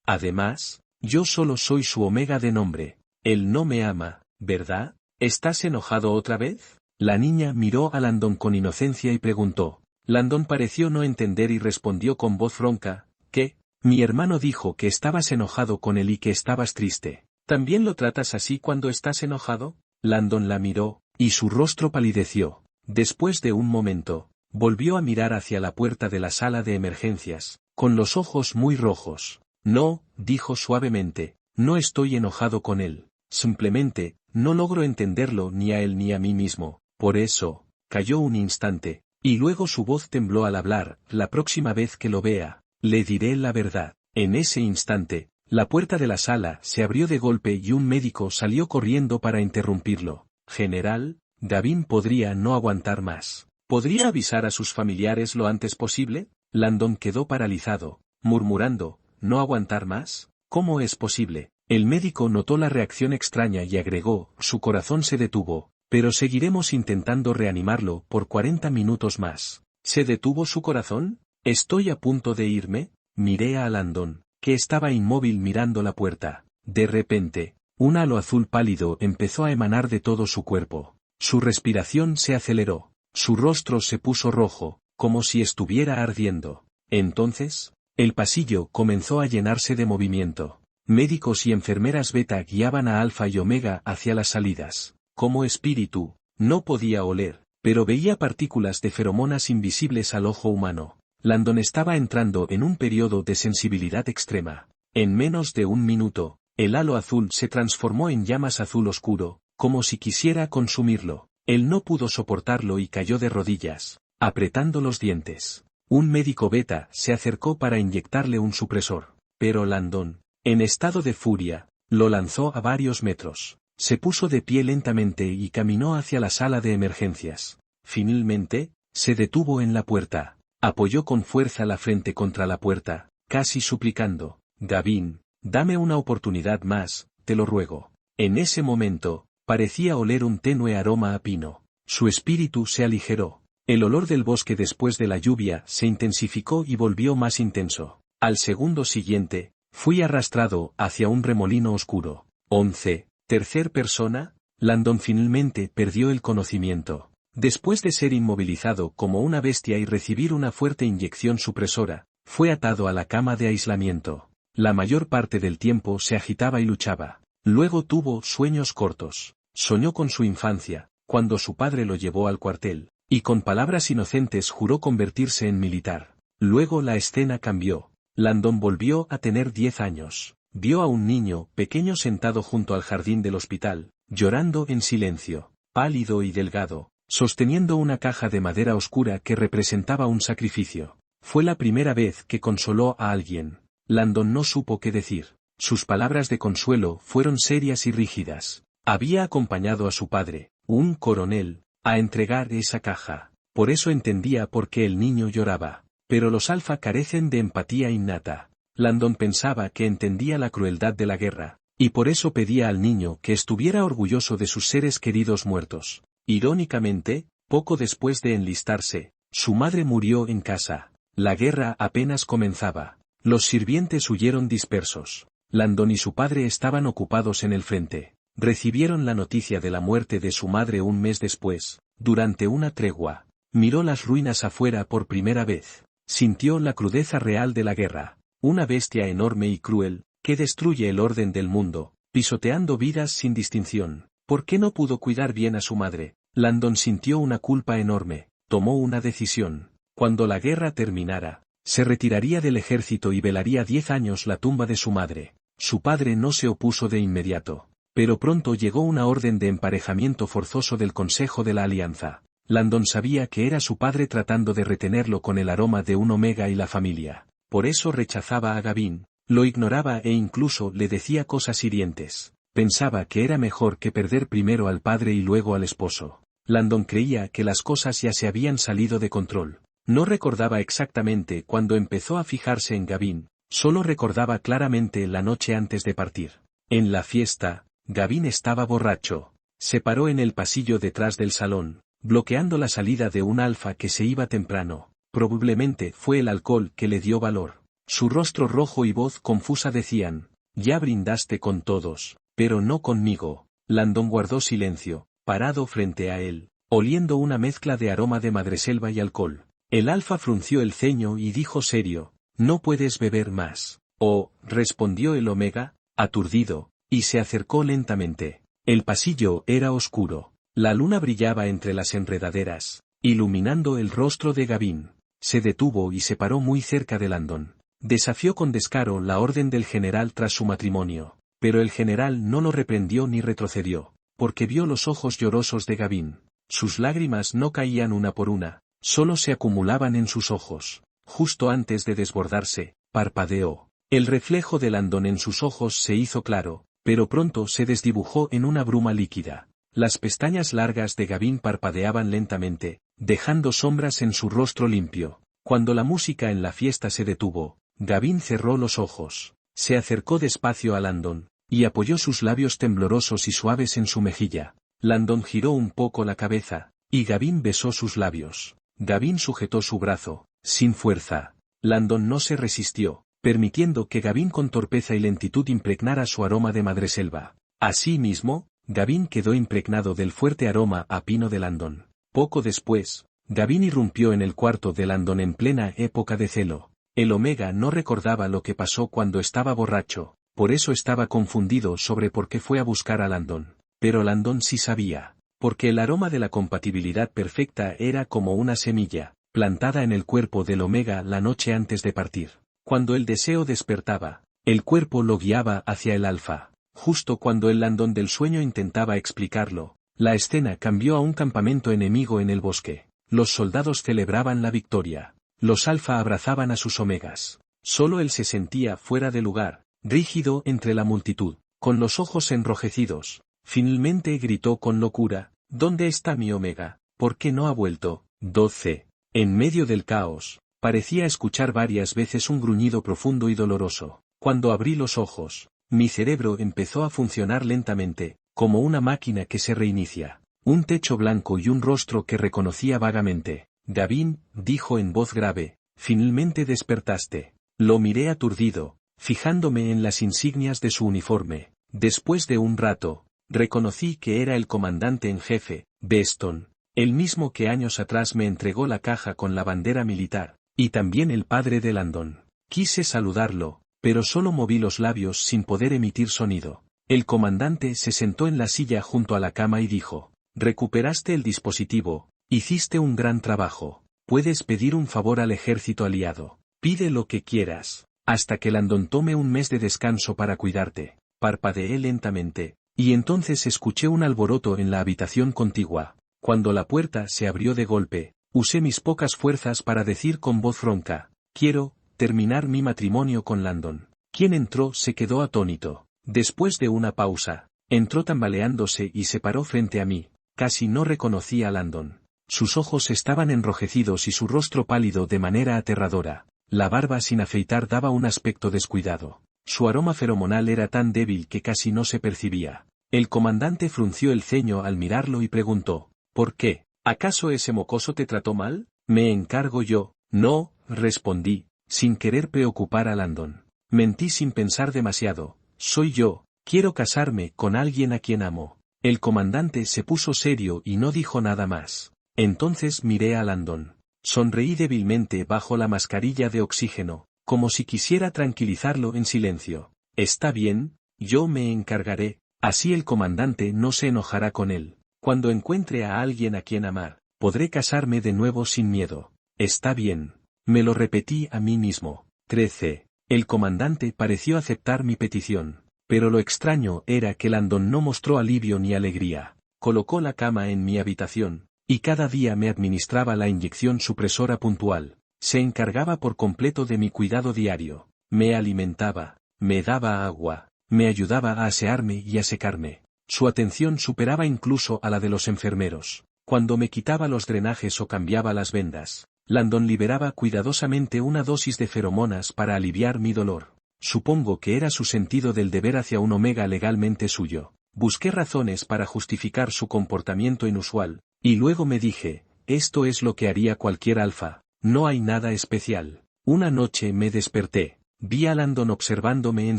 Además, yo solo soy su Omega de nombre. Él no me ama, ¿verdad? ¿Estás enojado otra vez? La niña miró a Landon con inocencia y preguntó. Landon pareció no entender y respondió con voz ronca, ¿qué? Mi hermano dijo que estabas enojado con él y que estabas triste. ¿También lo tratas así cuando estás enojado? Landon la miró, y su rostro palideció. Después de un momento, volvió a mirar hacia la puerta de la sala de emergencias, con los ojos muy rojos. No, dijo suavemente, no estoy enojado con él. Simplemente, no logro entenderlo ni a él ni a mí mismo. Por eso, calló un instante, y luego su voz tembló al hablar. La próxima vez que lo vea, le diré la verdad. En ese instante, la puerta de la sala se abrió de golpe y un médico salió corriendo para interrumpirlo. General, Gavin podría no aguantar más. ¿Podría avisar a sus familiares lo antes posible? Landon quedó paralizado, murmurando, ¿no aguantar más? ¿Cómo es posible? El médico notó la reacción extraña y agregó, su corazón se detuvo, pero seguiremos intentando reanimarlo por 40 minutos más. ¿Se detuvo su corazón? ¿Estoy a punto de irme? Miré a Landon, que estaba inmóvil mirando la puerta. De repente, un halo azul pálido empezó a emanar de todo su cuerpo. Su respiración se aceleró. Su rostro se puso rojo, como si estuviera ardiendo. Entonces, el pasillo comenzó a llenarse de movimiento. Médicos y enfermeras beta guiaban a Alfa y Omega hacia las salidas. Como espíritu, no podía oler, pero veía partículas de feromonas invisibles al ojo humano. Landon estaba entrando en un periodo de sensibilidad extrema. En menos de un minuto, el halo azul se transformó en llamas azul oscuro, como si quisiera consumirlo. Él no pudo soportarlo y cayó de rodillas, apretando los dientes. Un médico beta se acercó para inyectarle un supresor, pero Landon, en estado de furia, lo lanzó a varios metros. Se puso de pie lentamente y caminó hacia la sala de emergencias. Finalmente, se detuvo en la puerta. Apoyó con fuerza la frente contra la puerta, casi suplicando, Gavin, dame una oportunidad más, te lo ruego. En ese momento, parecía oler un tenue aroma a pino. Su espíritu se aligeró. El olor del bosque después de la lluvia se intensificó y volvió más intenso. Al segundo siguiente, fui arrastrado hacia un remolino oscuro. 11. Tercer persona, Landon finalmente perdió el conocimiento. Después de ser inmovilizado como una bestia y recibir una fuerte inyección supresora, fue atado a la cama de aislamiento. La mayor parte del tiempo se agitaba y luchaba. Luego tuvo sueños cortos. Soñó con su infancia, cuando su padre lo llevó al cuartel, y con palabras inocentes juró convertirse en militar. Luego la escena cambió. Landon volvió a tener 10 años. Vio a un niño pequeño sentado junto al jardín del hospital, llorando en silencio, pálido y delgado, sosteniendo una caja de madera oscura que representaba un sacrificio. Fue la primera vez que consoló a alguien. Landon no supo qué decir. Sus palabras de consuelo fueron serias y rígidas. Había acompañado a su padre, un coronel, a entregar esa caja. Por eso entendía por qué el niño lloraba. Pero los alfa carecen de empatía innata. Landon pensaba que entendía la crueldad de la guerra, y por eso pedía al niño que estuviera orgulloso de sus seres queridos muertos. Irónicamente, poco después de enlistarse, su madre murió en casa. La guerra apenas comenzaba. Los sirvientes huyeron dispersos. Landon y su padre estaban ocupados en el frente. Recibieron la noticia de la muerte de su madre un mes después, durante una tregua. Miró las ruinas afuera por primera vez. Sintió la crudeza real de la guerra. Una bestia enorme y cruel, que destruye el orden del mundo, pisoteando vidas sin distinción. ¿Por qué no pudo cuidar bien a su madre? Landon sintió una culpa enorme. Tomó una decisión. Cuando la guerra terminara, se retiraría del ejército y velaría 10 años la tumba de su madre. Su padre no se opuso de inmediato. Pero pronto llegó una orden de emparejamiento forzoso del Consejo de la Alianza. Landon sabía que era su padre tratando de retenerlo con el aroma de un Omega y la familia. Por eso rechazaba a Gavin, lo ignoraba e incluso le decía cosas hirientes. Pensaba que era mejor que perder primero al padre y luego al esposo. Landon creía que las cosas ya se habían salido de control. No recordaba exactamente cuándo empezó a fijarse en Gavin, solo recordaba claramente la noche antes de partir. En la fiesta, Gavin estaba borracho. Se paró en el pasillo detrás del salón, bloqueando la salida de un alfa que se iba temprano. Probablemente fue el alcohol que le dio valor. Su rostro rojo y voz confusa decían, ya brindaste con todos, pero no conmigo. Landon guardó silencio, parado frente a él, oliendo una mezcla de aroma de madreselva y alcohol. El alfa frunció el ceño y dijo serio, no puedes beber más. Oh, respondió el omega, aturdido, y se acercó lentamente. El pasillo era oscuro. La luna brillaba entre las enredaderas, iluminando el rostro de Gavin. Se detuvo y se paró muy cerca de Landon. Desafió con descaro la orden del general tras su matrimonio, pero el general no lo reprendió ni retrocedió, porque vio los ojos llorosos de Gavin. Sus lágrimas no caían una por una, solo se acumulaban en sus ojos. Justo antes de desbordarse, parpadeó. El reflejo de Landon en sus ojos se hizo claro, pero pronto se desdibujó en una bruma líquida. Las pestañas largas de Gavin parpadeaban lentamente, dejando sombras en su rostro limpio. Cuando la música en la fiesta se detuvo, Gavin cerró los ojos, se acercó despacio a Landon, y apoyó sus labios temblorosos y suaves en su mejilla. Landon giró un poco la cabeza, y Gavin besó sus labios. Gavin sujetó su brazo, sin fuerza. Landon no se resistió, permitiendo que Gavin con torpeza y lentitud impregnara su aroma de madreselva. Asimismo, Gavin quedó impregnado del fuerte aroma a pino de Landon. Poco después, Gavin irrumpió en el cuarto de Landon en plena época de celo. El omega no recordaba lo que pasó cuando estaba borracho, por eso estaba confundido sobre por qué fue a buscar a Landon. Pero Landon sí sabía, porque el aroma de la compatibilidad perfecta era como una semilla, plantada en el cuerpo del omega la noche antes de partir. Cuando el deseo despertaba, el cuerpo lo guiaba hacia el alfa. Justo cuando el Landon del sueño intentaba explicarlo, la escena cambió a un campamento enemigo en el bosque. Los soldados celebraban la victoria. Los alfa abrazaban a sus omegas. Solo él se sentía fuera de lugar, rígido entre la multitud, con los ojos enrojecidos. Finalmente gritó con locura, ¿dónde está mi omega? ¿Por qué no ha vuelto? 12. En medio del caos, parecía escuchar varias veces un gruñido profundo y doloroso. Cuando abrí los ojos, mi cerebro empezó a funcionar lentamente, como una máquina que se reinicia. Un techo blanco y un rostro que reconocía vagamente. Gavin, dijo en voz grave, finalmente despertaste. Lo miré aturdido, fijándome en las insignias de su uniforme. Después de un rato, reconocí que era el comandante en jefe, Beston, el mismo que años atrás me entregó la caja con la bandera militar, y también el padre de Landon. Quise saludarlo, pero solo moví los labios sin poder emitir sonido. El comandante se sentó en la silla junto a la cama y dijo, recuperaste el dispositivo, hiciste un gran trabajo, puedes pedir un favor al ejército aliado, pide lo que quieras, hasta que Landon tome un mes de descanso para cuidarte. Parpadeé lentamente, y entonces escuché un alboroto en la habitación contigua. Cuando la puerta se abrió de golpe, usé mis pocas fuerzas para decir con voz ronca, quiero terminar mi matrimonio con Landon. Quien entró se quedó atónito. Después de una pausa, entró tambaleándose y se paró frente a mí. Casi no reconocí a Landon. Sus ojos estaban enrojecidos y su rostro pálido de manera aterradora. La barba sin afeitar daba un aspecto descuidado. Su aroma feromonal era tan débil que casi no se percibía. El comandante frunció el ceño al mirarlo y preguntó, ¿por qué? ¿Acaso ese mocoso te trató mal? Me encargo yo. No, respondí, sin querer preocupar a Landon. Mentí sin pensar demasiado. Soy yo, quiero casarme con alguien a quien amo. El comandante se puso serio y no dijo nada más. Entonces miré a Landon. Sonreí débilmente bajo la mascarilla de oxígeno, como si quisiera tranquilizarlo en silencio. Está bien, yo me encargaré, así el comandante no se enojará con él. Cuando encuentre a alguien a quien amar, podré casarme de nuevo sin miedo. Está bien. Me lo repetí a mí mismo. 13. El comandante pareció aceptar mi petición. Pero lo extraño era que Landon no mostró alivio ni alegría. Colocó la cama en mi habitación, y cada día me administraba la inyección supresora puntual. Se encargaba por completo de mi cuidado diario. Me alimentaba, me daba agua, me ayudaba a asearme y a secarme. Su atención superaba incluso a la de los enfermeros. Cuando me quitaba los drenajes o cambiaba las vendas, Landon liberaba cuidadosamente una dosis de feromonas para aliviar mi dolor. Supongo que era su sentido del deber hacia un omega legalmente suyo. Busqué razones para justificar su comportamiento inusual, Y luego me dije, esto es lo que haría cualquier alfa, no hay nada especial. Una noche me desperté, vi a Landon observándome en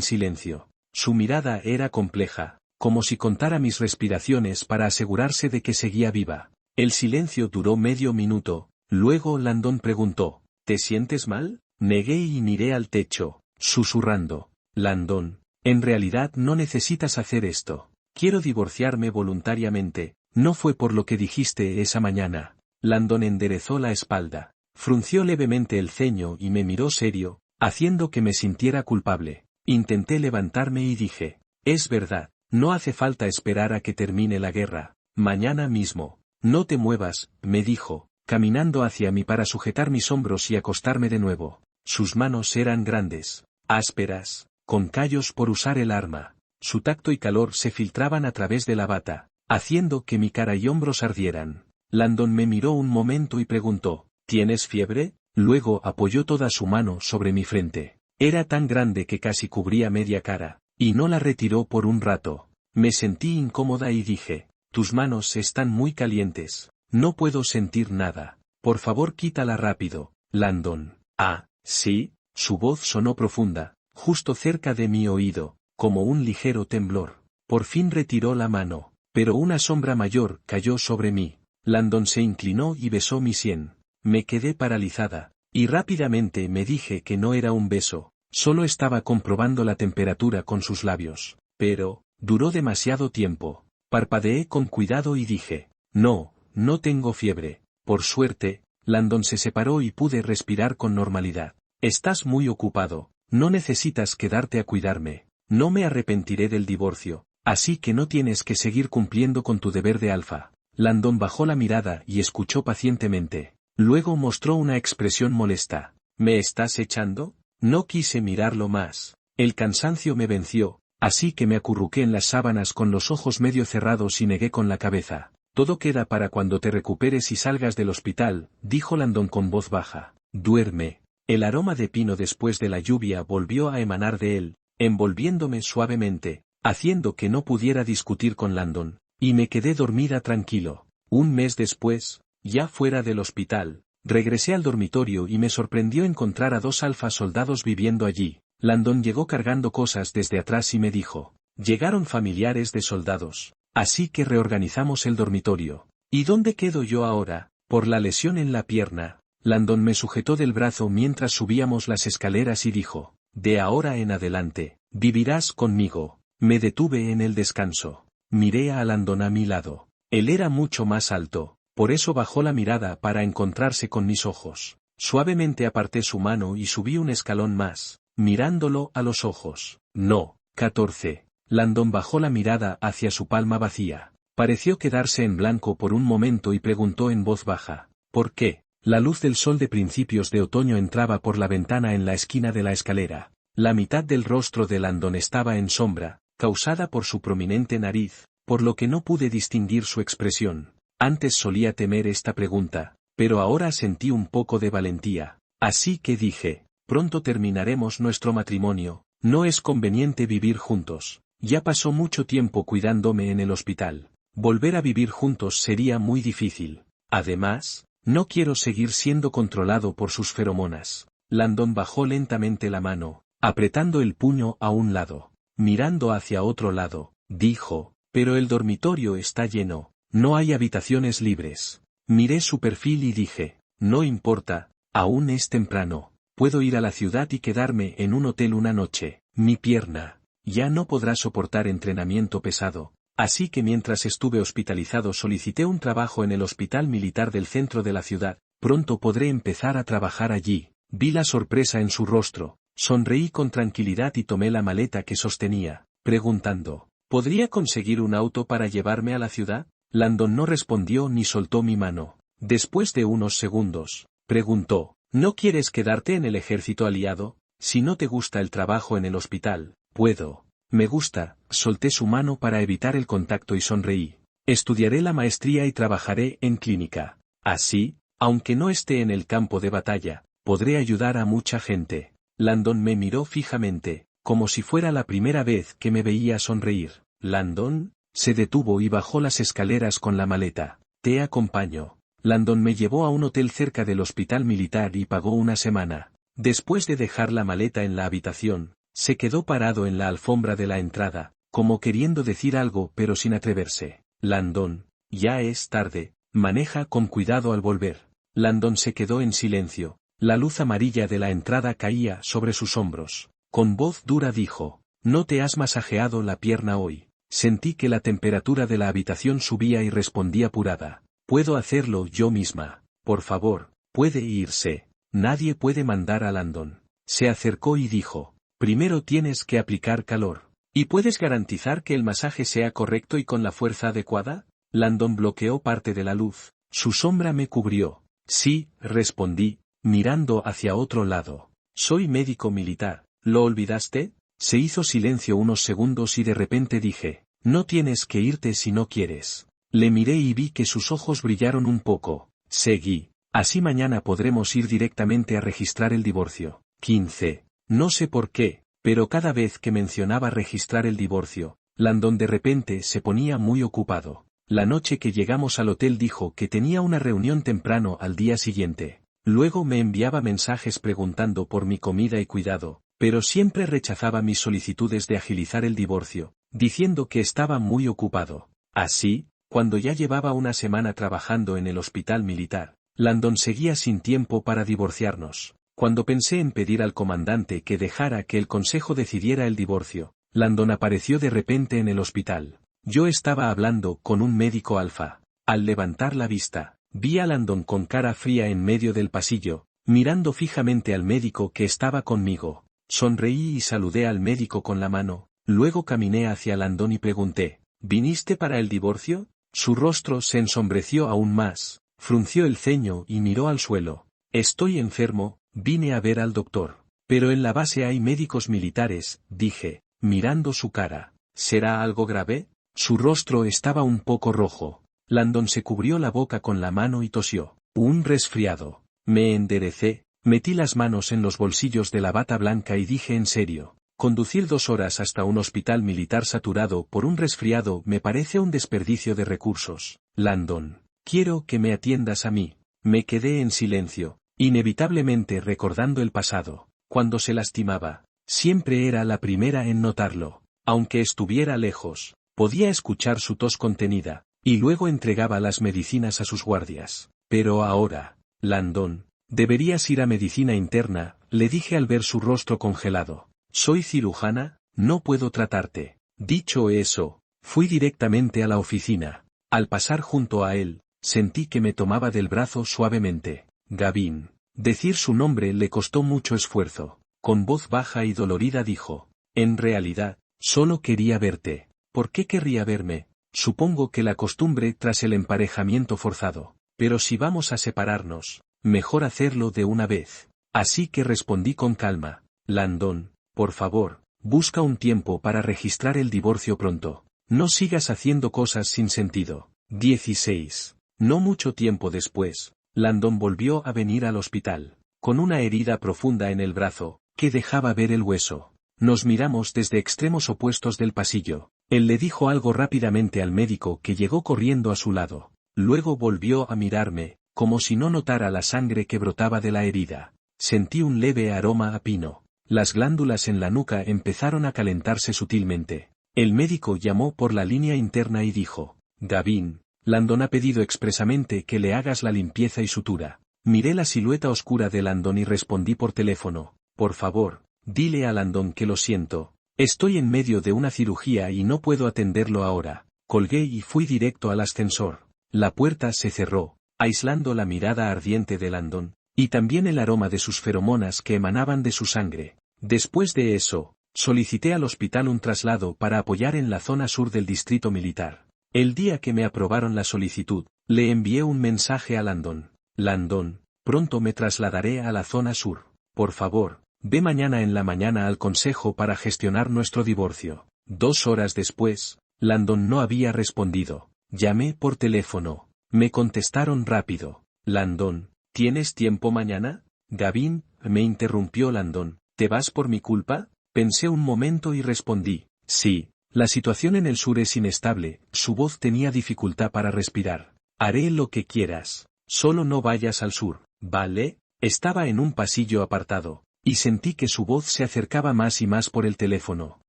silencio. Su mirada era compleja, como si contara mis respiraciones para asegurarse de que seguía viva. El silencio duró medio minuto, luego Landon preguntó, ¿te sientes mal? Negué y miré al techo, susurrando, Landon, en realidad no necesitas hacer esto. Quiero divorciarme voluntariamente, no fue por lo que dijiste esa mañana. Landon enderezó la espalda, frunció levemente el ceño y me miró serio, haciendo que me sintiera culpable. Intenté levantarme y dije, es verdad, no hace falta esperar a que termine la guerra, mañana mismo. No te muevas, me dijo, caminando hacia mí para sujetar mis hombros y acostarme de nuevo. Sus manos eran grandes, ásperas, con callos por usar el arma. Su tacto y calor se filtraban a través de la bata, haciendo que mi cara y hombros ardieran. Landon me miró un momento y preguntó, ¿tienes fiebre? Luego apoyó toda su mano sobre mi frente. Era tan grande que casi cubría media cara, y no la retiró por un rato. Me sentí incómoda y dije, tus manos están muy calientes, no puedo sentir nada. Por favor quítala rápido, Landon. Ah, sí, su voz sonó profunda, justo cerca de mi oído, como un ligero temblor. Por fin retiró la mano, pero una sombra mayor cayó sobre mí. Landon se inclinó y besó mi sien. Me quedé paralizada, y rápidamente me dije que no era un beso, solo estaba comprobando la temperatura con sus labios. Pero, duró demasiado tiempo. Parpadeé con cuidado y dije, no, no tengo fiebre. Por suerte, Landon se separó y pude respirar con normalidad. Estás muy ocupado, no necesitas quedarte a cuidarme. No me arrepentiré del divorcio, así que no tienes que seguir cumpliendo con tu deber de alfa. Landon bajó la mirada y escuchó pacientemente. Luego mostró una expresión molesta. ¿Me estás echando? No quise mirarlo más. El cansancio me venció, así que me acurruqué en las sábanas con los ojos medio cerrados y negué con la cabeza. Todo queda para cuando te recuperes y salgas del hospital, dijo Landon con voz baja. Duerme. El aroma de pino después de la lluvia volvió a emanar de él, envolviéndome suavemente, haciendo que no pudiera discutir con Landon, y me quedé dormida tranquilo. Un mes después, ya fuera del hospital, regresé al dormitorio y me sorprendió encontrar a 2 alfa soldados viviendo allí. Landon llegó cargando cosas desde atrás y me dijo, llegaron familiares de soldados, así que reorganizamos el dormitorio. ¿Y dónde quedo yo ahora? Por la lesión en la pierna. Landon me sujetó del brazo mientras subíamos las escaleras y dijo, de ahora en adelante, vivirás conmigo. Me detuve en el descanso. Miré a Landon a mi lado. Él era mucho más alto, por eso bajó la mirada para encontrarse con mis ojos. Suavemente aparté su mano y subí un escalón más, mirándolo a los ojos. No, 14. Landon bajó la mirada hacia su palma vacía. Pareció quedarse en blanco por un momento y preguntó en voz baja, ¿por qué? La luz del sol de principios de otoño entraba por la ventana en la esquina de la escalera. La mitad del rostro de Landon estaba en sombra, causada por su prominente nariz, por lo que no pude distinguir su expresión. Antes solía temer esta pregunta, pero ahora sentí un poco de valentía. Así que dije, pronto terminaremos nuestro matrimonio, no es conveniente vivir juntos. Ya pasó mucho tiempo cuidándome en el hospital. Volver a vivir juntos sería muy difícil. Además, no quiero seguir siendo controlado por sus feromonas. Landon bajó lentamente la mano, apretando el puño a un lado. Mirando hacia otro lado, dijo, pero el dormitorio está lleno, no hay habitaciones libres. Miré su perfil y dije, no importa, aún es temprano, puedo ir a la ciudad y quedarme en un hotel una noche. Mi pierna ya no podrá soportar entrenamiento pesado, así que mientras estuve hospitalizado solicité un trabajo en el hospital militar del centro de la ciudad. Pronto podré empezar a trabajar allí. Vi la sorpresa en su rostro, sonreí con tranquilidad y tomé la maleta que sostenía, preguntando, ¿podría conseguir un auto para llevarme a la ciudad? Landon no respondió ni soltó mi mano. Después de unos segundos, preguntó, ¿no quieres quedarte en el ejército aliado? Si no te gusta el trabajo en el hospital, puedo. Me gusta. Solté su mano para evitar el contacto y sonreí. Estudiaré la maestría y trabajaré en clínica. Así, aunque no esté en el campo de batalla, podré ayudar a mucha gente. Landon me miró fijamente, como si fuera la primera vez que me veía sonreír. Landon se detuvo y bajó las escaleras con la maleta. Te acompaño. Landon me llevó a un hotel cerca del hospital militar y pagó una semana. Después de dejar la maleta en la habitación, se quedó parado en la alfombra de la entrada, como queriendo decir algo pero sin atreverse. Landon, ya es tarde, maneja con cuidado al volver. Landon se quedó en silencio. La luz amarilla de la entrada caía sobre sus hombros. Con voz dura dijo, «¿No te has masajeado la pierna hoy?» Sentí que la temperatura de la habitación subía y respondí apurada. «Puedo hacerlo yo misma. Por favor, puede irse. Nadie puede mandar a Landon». Se acercó y dijo, «Primero tienes que aplicar calor. ¿Y puedes garantizar que el masaje sea correcto y con la fuerza adecuada?» Landon bloqueó parte de la luz. Su sombra me cubrió. «Sí», respondí, mirando hacia otro lado. «Soy médico militar. ¿Lo olvidaste?» Se hizo silencio unos segundos y de repente dije, «No tienes que irte si no quieres». Le miré y vi que sus ojos brillaron un poco. Seguí, «Así mañana podremos ir directamente a registrar el divorcio». 15. No sé por qué, pero cada vez que mencionaba registrar el divorcio, Landon de repente se ponía muy ocupado. La noche que llegamos al hotel dijo que tenía una reunión temprano al día siguiente. Luego me enviaba mensajes preguntando por mi comida y cuidado, pero siempre rechazaba mis solicitudes de agilizar el divorcio, diciendo que estaba muy ocupado. Así, cuando ya llevaba una semana trabajando en el hospital militar, Landon seguía sin tiempo para divorciarnos. Cuando pensé en pedir al comandante que dejara que el consejo decidiera el divorcio, Landon apareció de repente en el hospital. Yo estaba hablando con un médico alfa. Al levantar la vista, vi a Landon con cara fría en medio del pasillo, mirando fijamente al médico que estaba conmigo. Sonreí y saludé al médico con la mano, luego caminé hacia Landon y pregunté, «¿Viniste para el divorcio?» Su rostro se ensombreció aún más, frunció el ceño y miró al suelo. «Estoy enfermo, vine a ver al doctor. Pero en la base hay médicos militares», dije, mirando su cara. «¿Será algo grave?» Su rostro estaba un poco rojo. Landon se cubrió la boca con la mano y tosió. «Un resfriado». Me enderecé, metí las manos en los bolsillos de la bata blanca y dije en serio, «Conducir 2 horas hasta un hospital militar saturado por un resfriado me parece un desperdicio de recursos. Landon, quiero que me atiendas a mí». Me quedé en silencio, inevitablemente recordando el pasado. Cuando se lastimaba, siempre era la primera en notarlo. Aunque estuviera lejos, podía escuchar su tos contenida, y luego entregaba las medicinas a sus guardias. Pero ahora, Landon, deberías ir a medicina interna, le dije al ver su rostro congelado. «Soy cirujana, no puedo tratarte». Dicho eso, fui directamente a la oficina. Al pasar junto a él, sentí que me tomaba del brazo suavemente. «Gavin». Decir su nombre le costó mucho esfuerzo. Con voz baja y dolorida dijo, «En realidad, solo quería verte». «¿Por qué querría verme?» «Supongo que la costumbre tras el emparejamiento forzado. Pero si vamos a separarnos, mejor hacerlo de una vez». Así que respondí con calma, «Landon, por favor, busca un tiempo para registrar el divorcio pronto. No sigas haciendo cosas sin sentido». 16. No mucho tiempo después, Landon volvió a venir al hospital, con una herida profunda en el brazo, que dejaba ver el hueso. Nos miramos desde extremos opuestos del pasillo. Él le dijo algo rápidamente al médico que llegó corriendo a su lado. Luego volvió a mirarme, como si no notara la sangre que brotaba de la herida. Sentí un leve aroma a pino. Las glándulas en la nuca empezaron a calentarse sutilmente. El médico llamó por la línea interna y dijo, «Gavin, Landon ha pedido expresamente que le hagas la limpieza y sutura». Miré la silueta oscura de Landon y respondí por teléfono, «Por favor, dile a Landon que lo siento. Estoy en medio de una cirugía y no puedo atenderlo ahora». Colgué y fui directo al ascensor. La puerta se cerró, aislando la mirada ardiente de Landon, y también el aroma de sus feromonas que emanaban de su sangre. Después de eso, solicité al hospital un traslado para apoyar en la zona sur del distrito militar. El día que me aprobaron la solicitud, le envié un mensaje a Landon. «Landon, pronto me trasladaré a la zona sur. Por favor, ve mañana en la mañana al consejo para gestionar nuestro divorcio». 2 horas después, Landon no había respondido. Llamé por teléfono. Me contestaron rápido. «Landon, ¿tienes tiempo mañana?» «Gavin», me interrumpió Landon, «¿te vas por mi culpa?» Pensé un momento y respondí, «Sí, la situación en el sur es inestable». Su voz tenía dificultad para respirar. Haré lo que quieras. Solo no vayas al sur, ¿vale? Estaba en un pasillo apartado, y sentí que su voz se acercaba más y más por el teléfono.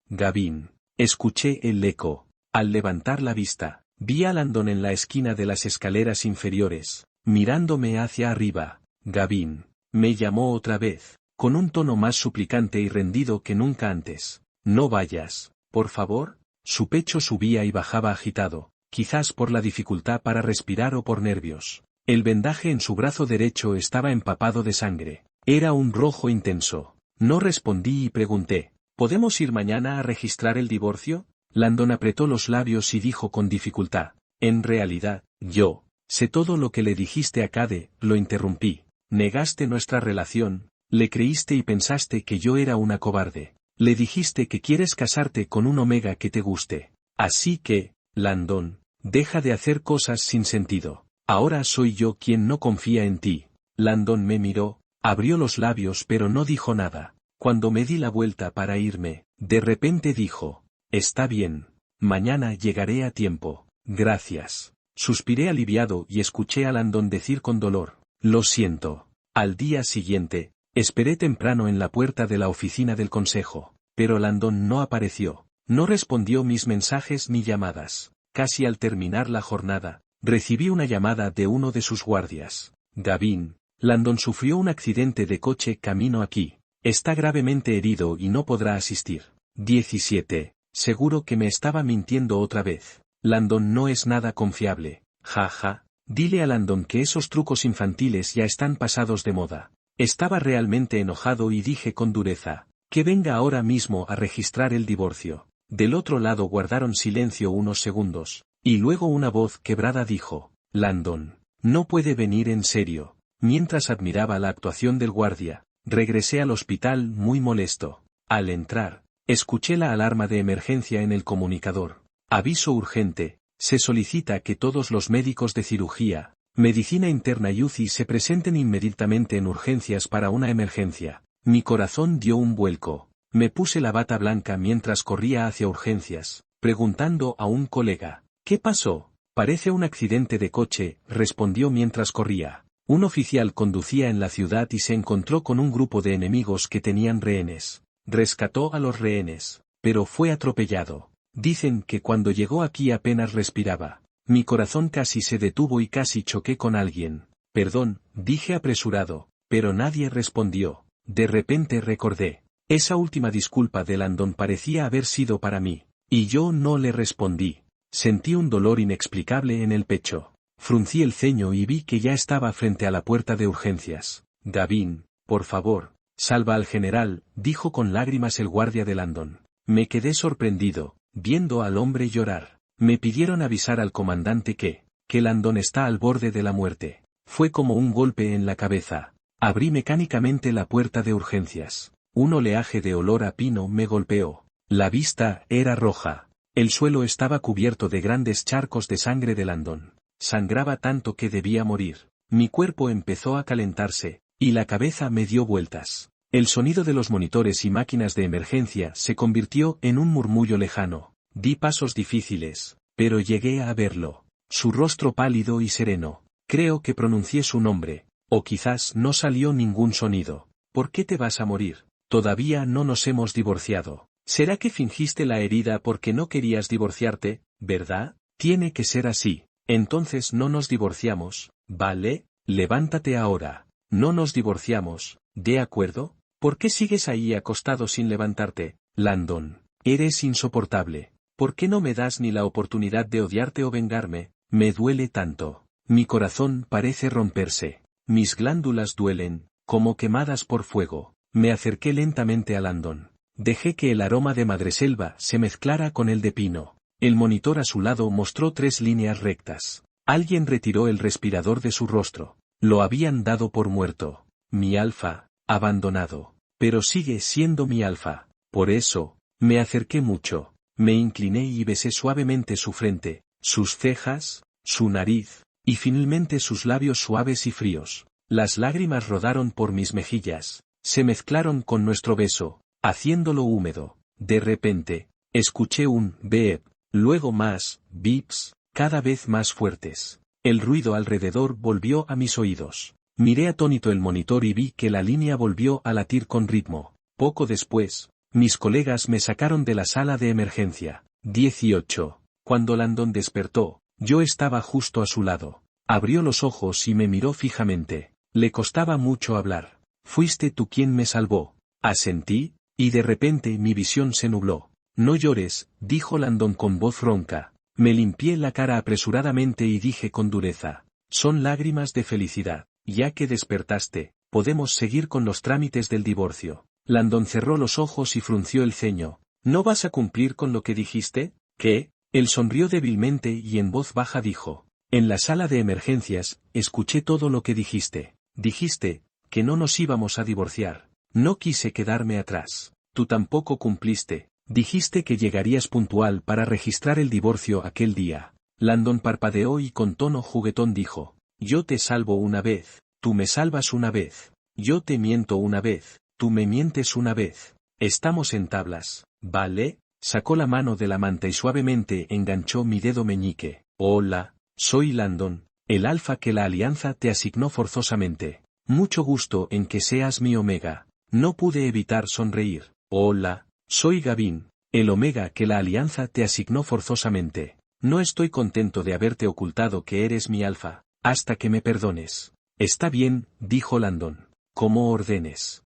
Gavin. Escuché el eco. Al levantar la vista, vi a Landon en la esquina de las escaleras inferiores, mirándome hacia arriba. Gavin. Me llamó otra vez, con un tono más suplicante y rendido que nunca antes. No vayas, por favor. Su pecho subía y bajaba agitado, quizás por la dificultad para respirar o por nervios. El vendaje en su brazo derecho estaba empapado de sangre. Era un rojo intenso. No respondí y pregunté, ¿podemos ir mañana a registrar el divorcio? Landon apretó los labios y dijo con dificultad, en realidad, yo sé todo lo que le dijiste a Cade, lo interrumpí. Negaste nuestra relación, le creíste y pensaste que yo era una cobarde. Le dijiste que quieres casarte con un Omega que te guste. Así que, Landon, deja de hacer cosas sin sentido. Ahora soy yo quien no confía en ti. Landon me miró, abrió los labios pero no dijo nada. Cuando me di la vuelta para irme, de repente dijo, está bien. Mañana llegaré a tiempo. Gracias. Suspiré aliviado y escuché a Landon decir con dolor, lo siento. Al día siguiente, esperé temprano en la puerta de la oficina del consejo, pero Landon no apareció. No respondió mis mensajes ni llamadas. Casi al terminar la jornada, recibí una llamada de uno de sus guardias. Gavin, Landon sufrió un accidente de coche camino aquí. Está gravemente herido y no podrá asistir. 17. Seguro que me estaba mintiendo otra vez. Landon no es nada confiable. Ja. Dile a Landon que esos trucos infantiles ya están pasados de moda. Estaba realmente enojado y dije con dureza, que venga ahora mismo a registrar el divorcio. Del otro lado guardaron silencio unos segundos, y luego una voz quebrada dijo, Landon, no puede venir en serio. Mientras admiraba la actuación del guardia, regresé al hospital muy molesto. Al entrar, escuché la alarma de emergencia en el comunicador. Aviso urgente, se solicita que todos los médicos de cirugía, medicina interna y UCI se presenten inmediatamente en urgencias para una emergencia. Mi corazón dio un vuelco. Me puse la bata blanca mientras corría hacia urgencias, preguntando a un colega, ¿qué pasó? Parece un accidente de coche, respondió mientras corría. Un oficial conducía en la ciudad y se encontró con un grupo de enemigos que tenían rehenes. Rescató a los rehenes, pero fue atropellado. Dicen que cuando llegó aquí apenas respiraba. Mi corazón casi se detuvo y casi choqué con alguien. Perdón, dije apresurado, pero nadie respondió. De repente recordé. Esa última disculpa de Landon parecía haber sido para mí, y yo no le respondí. Sentí un dolor inexplicable en el pecho. Fruncí el ceño y vi que ya estaba frente a la puerta de urgencias. Gavin, por favor, salva al general, dijo con lágrimas el guardia de Landon. Me quedé sorprendido, viendo al hombre llorar. Me pidieron avisar al comandante que Landon está al borde de la muerte. Fue como un golpe en la cabeza. Abrí mecánicamente la puerta de urgencias. Un oleaje de olor a pino me golpeó. La vista era roja. El suelo estaba cubierto de grandes charcos de sangre de Landon. Sangraba tanto que debía morir. Mi cuerpo empezó a calentarse, y la cabeza me dio vueltas. El sonido de los monitores y máquinas de emergencia se convirtió en un murmullo lejano. Di pasos difíciles, pero llegué a verlo. Su rostro pálido y sereno. Creo que pronuncié su nombre, o quizás no salió ningún sonido. ¿Por qué te vas a morir? Todavía no nos hemos divorciado. ¿Será que fingiste la herida porque no querías divorciarte, verdad? Tiene que ser así. Entonces no nos divorciamos, ¿vale? Levántate ahora. No nos divorciamos, ¿de acuerdo? ¿Por qué sigues ahí acostado sin levantarte, Landon? Eres insoportable. ¿Por qué no me das ni la oportunidad de odiarte o vengarme? Me duele tanto. Mi corazón parece romperse. Mis glándulas duelen, como quemadas por fuego. Me acerqué lentamente a Landon. Dejé que el aroma de madreselva se mezclara con el de pino. El monitor a su lado mostró 3 líneas rectas. Alguien retiró el respirador de su rostro. Lo habían dado por muerto. Mi alfa, abandonado. Pero sigue siendo mi alfa. Por eso, me acerqué mucho. Me incliné y besé suavemente su frente, sus cejas, su nariz, y finalmente sus labios suaves y fríos. Las lágrimas rodaron por mis mejillas. Se mezclaron con nuestro beso, haciéndolo húmedo. De repente, escuché un beep, luego más beeps, cada vez más fuertes. El ruido alrededor volvió a mis oídos. Miré atónito el monitor y vi que la línea volvió a latir con ritmo. Poco después, mis colegas me sacaron de la sala de emergencia. 18. Cuando Landon despertó, yo estaba justo a su lado. Abrió los ojos y me miró fijamente. Le costaba mucho hablar. Fuiste tú quien me salvó. Asentí, y de repente mi visión se nubló. No llores, dijo Landon con voz ronca. Me limpié la cara apresuradamente y dije con dureza. Son lágrimas de felicidad. Ya que despertaste, podemos seguir con los trámites del divorcio. Landon cerró los ojos y frunció el ceño. ¿No vas a cumplir con lo que dijiste? ¿Qué? Él sonrió débilmente y en voz baja dijo. En la sala de emergencias, escuché todo lo que dijiste. Dijiste, que no nos íbamos a divorciar. No quise quedarme atrás. Tú tampoco cumpliste. Dijiste que llegarías puntual para registrar el divorcio aquel día. Landon parpadeó y con tono juguetón dijo. Yo te salvo una vez, tú me salvas una vez. Yo te miento una vez, tú me mientes una vez. Estamos en tablas, ¿vale? Sacó la mano de la manta y suavemente enganchó mi dedo meñique. Hola, soy Landon, el alfa que la alianza te asignó forzosamente. Mucho gusto en que seas mi omega. No pude evitar sonreír. Hola, soy Gavin, el omega que la alianza te asignó forzosamente. No estoy contento de haberte ocultado que eres mi alfa, hasta que me perdones. Está bien, dijo Landon. Como ordenes.